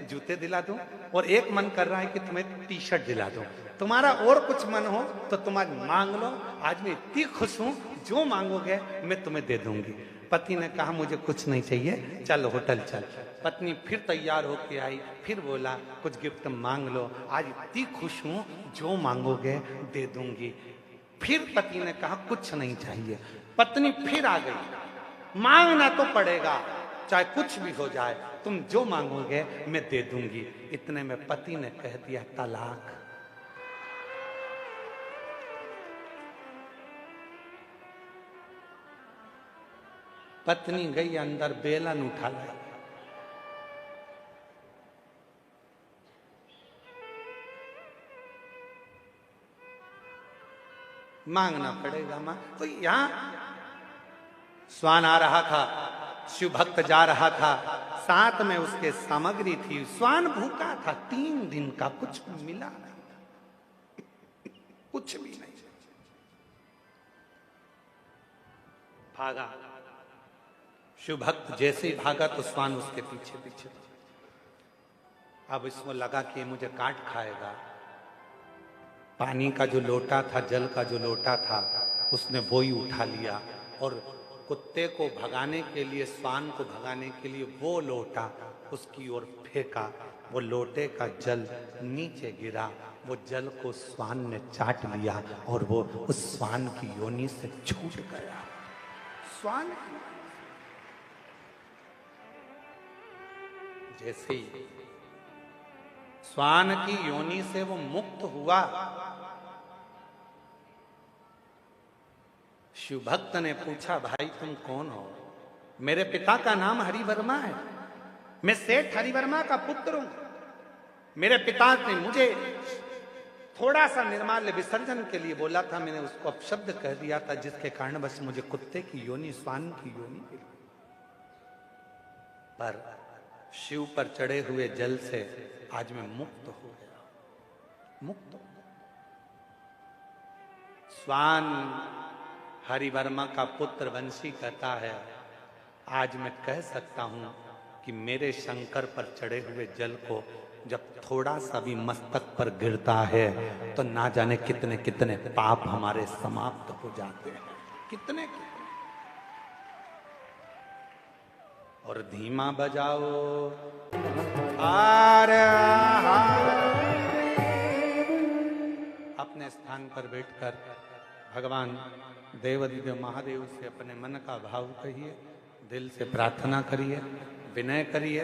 जूते दिला दूं और एक मन कर रहा है कि तुम्हें टी शर्ट दिला दूं। तुम्हारा और कुछ मन हो तो तुम आज मांग लो, आज मैं इतनी खुश हूं, जो मांगोगे मैं तुम्हें दे दूंगी। पति ने कहा मुझे कुछ नहीं चाहिए, चल होटल चल। पत्नी फिर तैयार होके आई, फिर बोला कुछ गिफ्ट मांग लो, आज इतनी खुश हूं, जो मांगोगे दे दूंगी। फिर पति ने कहा कुछ नहीं चाहिए। पत्नी फिर आ गई, मांगना तो पड़ेगा चाहे कुछ भी हो जाए, तुम जो मांगोगे मैं दे दूंगी। इतने में पति ने कह दिया तलाक। पत्नी गई अंदर, बेलन उठा लाई। मांगना पड़ेगा मां। तो यहां श्वान आ रहा था, शिव भक्त जा रहा था, साथ में उसके सामग्री थी। श्वान भूखा था 3 दिन का, कुछ मिला नहीं था, कुछ भी नहीं। भागा, शिव भक्त जैसे ही भागा तो श्वान उसके पीछे पीछे। अब इसको लगा कि मुझे काट खाएगा। पानी का जो लोटा था, जल का जो लोटा था, उसने वो ही उठा लिया और कुत्ते को भगाने के लिए, श्वान को भगाने के लिए वो लोटा उसकी ओर फेंका। वो लोटे का जल नीचे गिरा, वो जल को श्वान ने चाट लिया और वो उस श्वान की योनि से छूट गया। श्वान जैसे ही श्वान की योनि से वो मुक्त हुआ, शिव भक्त ने पूछा, भाई तुम कौन हो? मेरे पिता का नाम हरिवर्मा है, मैं सेठ हरिवर्मा का पुत्र हूं। मेरे पिता ने मुझे थोड़ा सा निर्माल्य विसर्जन के लिए बोला था, मैंने उसको अपशब्द कह दिया था, जिसके कारण बस मुझे कुत्ते की योनि, श्वान की योनि मिली। पर शिव पर चढ़े हुए जल से आज मैं मुक्त हो गया, मुक्त हो गया। श्वान हरिवर्मा का पुत्र वंशी कहता है, आज मैं कह सकता हूं कि मेरे शंकर पर चढ़े हुए जल को जब थोड़ा सा भी मस्तक पर गिरता है तो ना जाने कितने कितने पाप हमारे समाप्त हो जाते हैं, कितने कितने। और धीमा बजाओ अपने स्थान पर बैठकर भगवान देवादिदेव महादेव से अपने मन का भाव कहिए, दिल से प्रार्थना करिए, विनय करिए।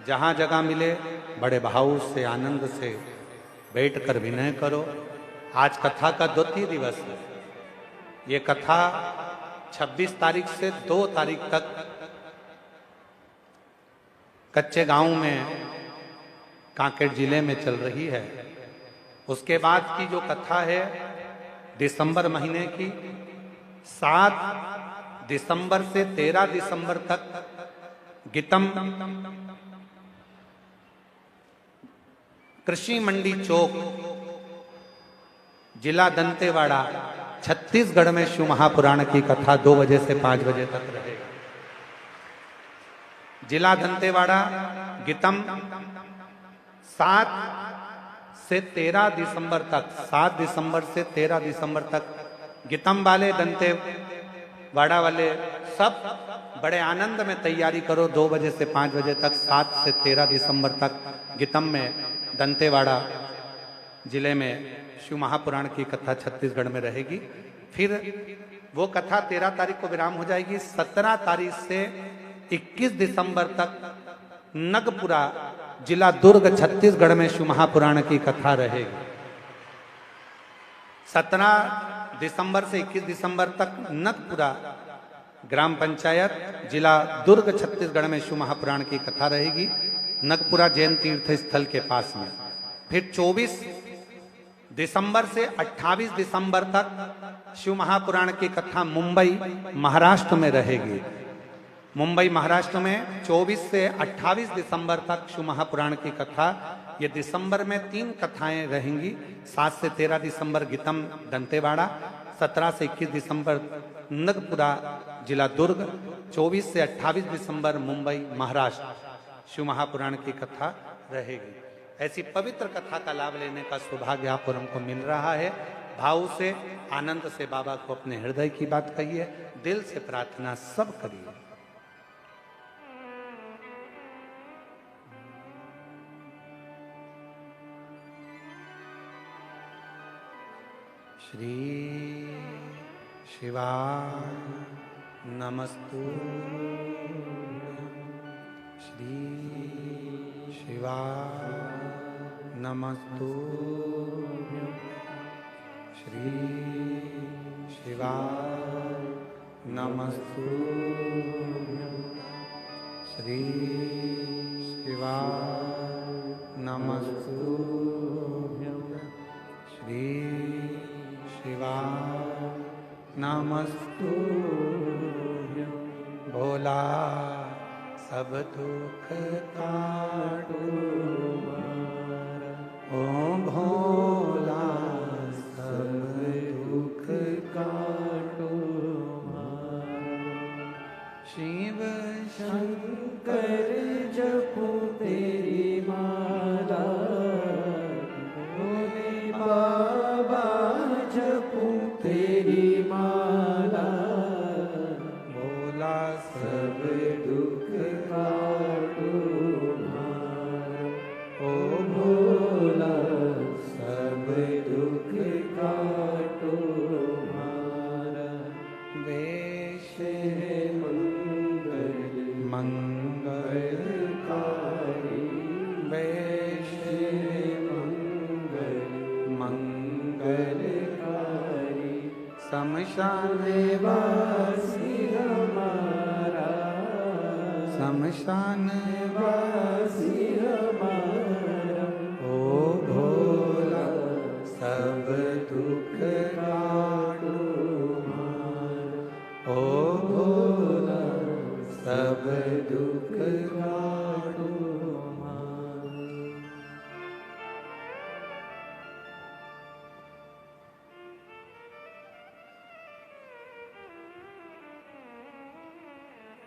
जहां जगह मिले बड़े भाव से, आनंद से बैठकर विनय करो। आज कथा का 2 दिवस है। ये कथा 26 तारीख से 2 तारीख तक कच्चे गांव में, कांकेर जिले में चल रही है। उसके बाद की जो कथा है दिसंबर महीने की 7 दिसंबर से 13 दिसंबर तक गीतम कृषि मंडी चौक, जिला दंतेवाड़ा, छत्तीसगढ़ में शिव महापुराण की कथा 2 बजे से 5 बजे तक रहेगा। जिला दंतेवाड़ा, गीतम 7 से 13 दिसंबर तक, 7 दिसंबर से 13 दिसंबर तक गीतम वाले, दंतेवाड़ा वाले सब बड़े आनंद में तैयारी करो। 2 बजे से 5 बजे तक, 7 से 13 दिसंबर तक गीतम में, दंतेवाड़ा जिले में शिव महापुराण की कथा छत्तीसगढ़ में रहेगी। फिर वो कथा 13 तारीख को विराम हो जाएगी। 17 तारीख से 21 दिसंबर तक नगपुरा, जिला दुर्ग, छत्तीसगढ़ में शिव महापुराण की कथा रहेगी। 17 दिसंबर से 21 दिसंबर तक नगपुरा ग्राम पंचायत, जिला दुर्ग, छत्तीसगढ़ में शिव महापुराण की कथा रहेगी, नगपुरा जैन तीर्थ स्थल के पास में। फिर 24 दिसंबर से 28 दिसंबर तक शिव महापुराण की कथा मुंबई, महाराष्ट्र में रहेगी। मुंबई, महाराष्ट्र में 24 से 28 दिसंबर तक शिव महापुराण की कथा। ये दिसंबर में 3 कथाएं रहेंगी। 7 से 13 दिसंबर गीतम, दंतेवाड़ा, 17 से 21 दिसंबर नगपुरा, जिला दुर्ग, 24 से 28 दिसंबर मुंबई, महाराष्ट्र, शिव महापुराण की कथा रहेगी। ऐसी पवित्र कथा का लाभ लेने का सौभाग्य आप और हमको मिल रहा है। भाव से, आनंद से बाबा को अपने हृदय की बात कहिए, दिल से प्रार्थना सब करिए। श्री शिवाय नमस्तुभ्यं, श्री शिवाय नमस्तुभ्यं, श्री शिवाय नमस्तुभ्यं। श्री शिवाय नमस्तुभ्यं श्री शिवाय नमस्तुभ्यं भोला सब दुख काटो ओ भोला सब दुख काटो शिव शंकर जपो तेरी माला भोले बाबा जपो तेरी माला भोला सब दुख काटो ओ भोला सब दुख काटो वेश मंगलकारी वेश मंगलकारी शमशान वासी हमारा शमशान वासी हमारा ओ भोला सब दुख काटो ओ भोला सब दुख काटो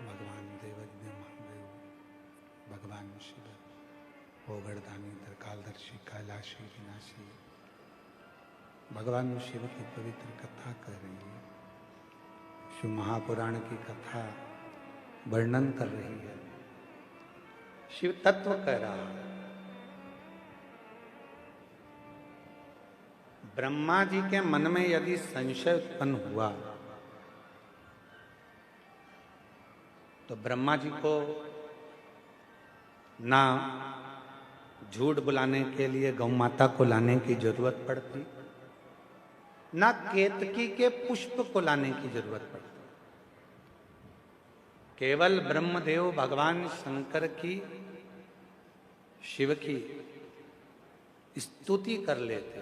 भगवान देवज्ञ महादेव भगवान शिव ओगरदानी त्रिकालदर्शी कैलाशी विनाशी भगवान शिव की पवित्र कथा कर रही है। शिव महापुराण की कथा वर्णन कर रही है। शिव तत्व कह रहा है। ब्रह्मा जी के मन में यदि संशय उत्पन्न हुआ तो ब्रह्मा जी को ना झूठ बुलाने के लिए गौ माता को लाने की जरूरत पड़ती, ना केतकी के पुष्प को लाने की जरूरत पड़ती। केवल ब्रह्मदेव भगवान शंकर की शिव की स्तुति कर लेते,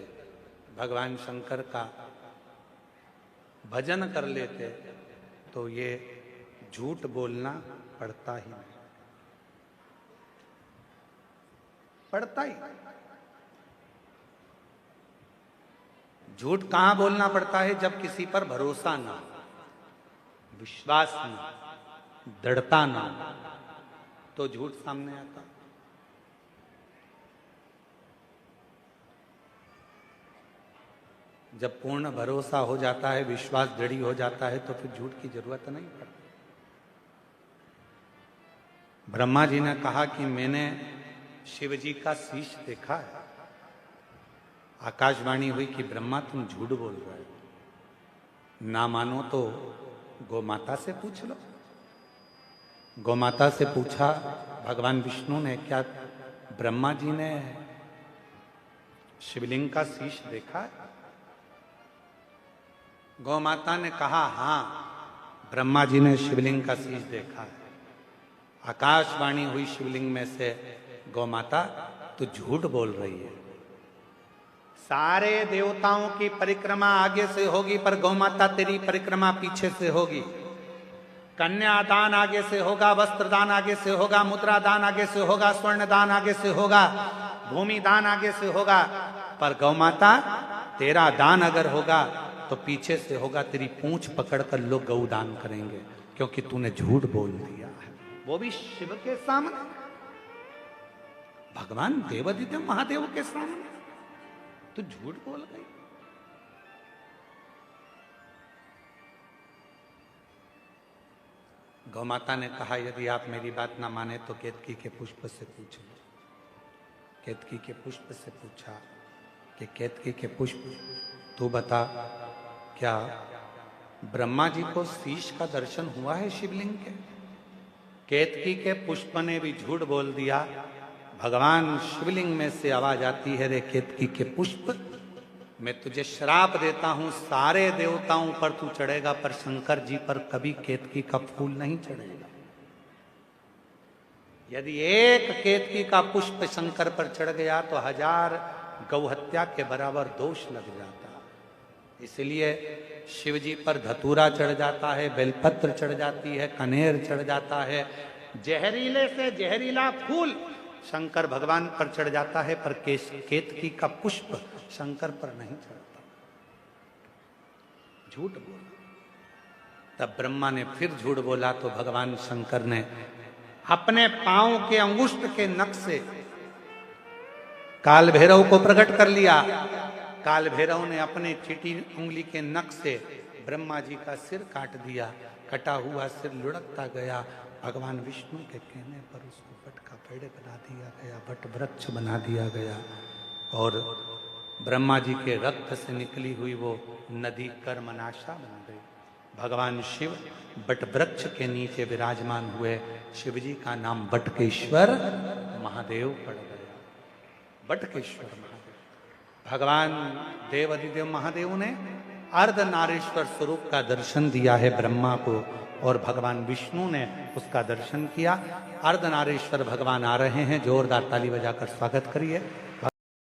भगवान शंकर का भजन कर लेते तो ये झूठ बोलना पड़ता ही नहीं, पड़ता ही। झूठ कहां बोलना पड़ता है? जब किसी पर भरोसा ना, विश्वास ना, दृढ़ता ना, तो झूठ सामने आता। जब पूर्ण भरोसा हो जाता है, विश्वास दृढ़ हो जाता है, तो फिर झूठ की जरूरत नहीं पड़ती। ब्रह्मा जी ने कहा कि मैंने शिव जी का शीश देखा है। आकाशवाणी हुई कि ब्रह्मा तुम झूठ बोल रहे हो, ना मानो तो गोमाता से पूछ लो। गोमाता से पूछा भगवान विष्णु ने, क्या ब्रह्मा जी ने शिवलिंग का शीश देखा है? गोमाता ने कहा हाँ, ब्रह्मा जी ने शिवलिंग का शीश देखा है। आकाशवाणी हुई शिवलिंग में से, गोमाता तू झूठ बोल रही है। सारे देवताओं की परिक्रमा आगे से होगी, पर गौमाता तेरी परिक्रमा पीछे से होगी। कन्यादान आगे से होगा, वस्त्रदान आगे से होगा, मुद्रा दान आगे से होगा, स्वर्ण दान आगे से होगा, भूमि दान आगे से होगा, पर गौमाता तेरा दान अगर होगा तो पीछे से होगा। तेरी पूंछ पकड़कर लोग गौदान करेंगे, क्योंकि तूने झूठ बोल दिया है, वो भी शिव के सामने, भगवान देवादित्य महादेव के सामने तू झूठ बोल गई। गौमाता ने कहा यदि आप मेरी बात ना माने तो केतकी के पुष्प से पूछ लो। केतकी के पुष्प से पूछा कि केतकी के पुष्प तू बता, क्या ब्रह्मा जी को शीश का दर्शन हुआ है शिवलिंग के? केतकी के पुष्प ने भी झूठ बोल दिया। भगवान शिवलिंग में से आवाज आती है, रे केतकी के पुष्प, मैं तुझे श्राप देता हूं, सारे देवताओं पर तू चढ़ेगा पर शंकर जी पर कभी केतकी का फूल नहीं चढ़ेगा। यदि एक केतकी का पुष्प शंकर पर चढ़ गया तो 1000 गौहत्या के बराबर दोष लग जाता। इसलिए शिव जी पर धतूरा चढ़ जाता है, बेलपत्र चढ़ जाती है, कनेर चढ़ जाता है, जहरीले से जहरीला फूल शंकर भगवान पर चढ़ जाता है, पर केतकी का पुष्प शंकर पर नहीं चढ़ता। झूठ बोला। तब ब्रह्मा ने फिर झूठ बोला तो भगवान शंकर ने अपने पांव के अंगुष्ठ के नख से काल भैरव को प्रकट कर लिया। काल भैरव ने अपने चीटी उंगली के नख से ब्रह्मा जी का सिर काट दिया। कटा हुआ सिर लुढ़कता गया। भगवान विष्णु के कहने पर उसको बट का पेड़ बना दिया गया, बट वृक्ष बना दिया गया, और ब्रह्मा जी के रक्त से निकली हुई वो नदी कर्मनाशा बन गई। भगवान शिव बट वृक्ष के नीचे विराजमान हुए। शिव जी का नाम बटकेश्वर महादेव पड़ गया। बटकेश्वर महादेव। भगवान देव अधिदेव महादेव ने अर्धनारीश्वर स्वरूप का दर्शन दिया है ब्रह्मा को, और भगवान विष्णु ने उसका दर्शन किया। अर्धनारीश्वर भगवान आ रहे हैं, जोरदार ताली बजाकर स्वागत करिए।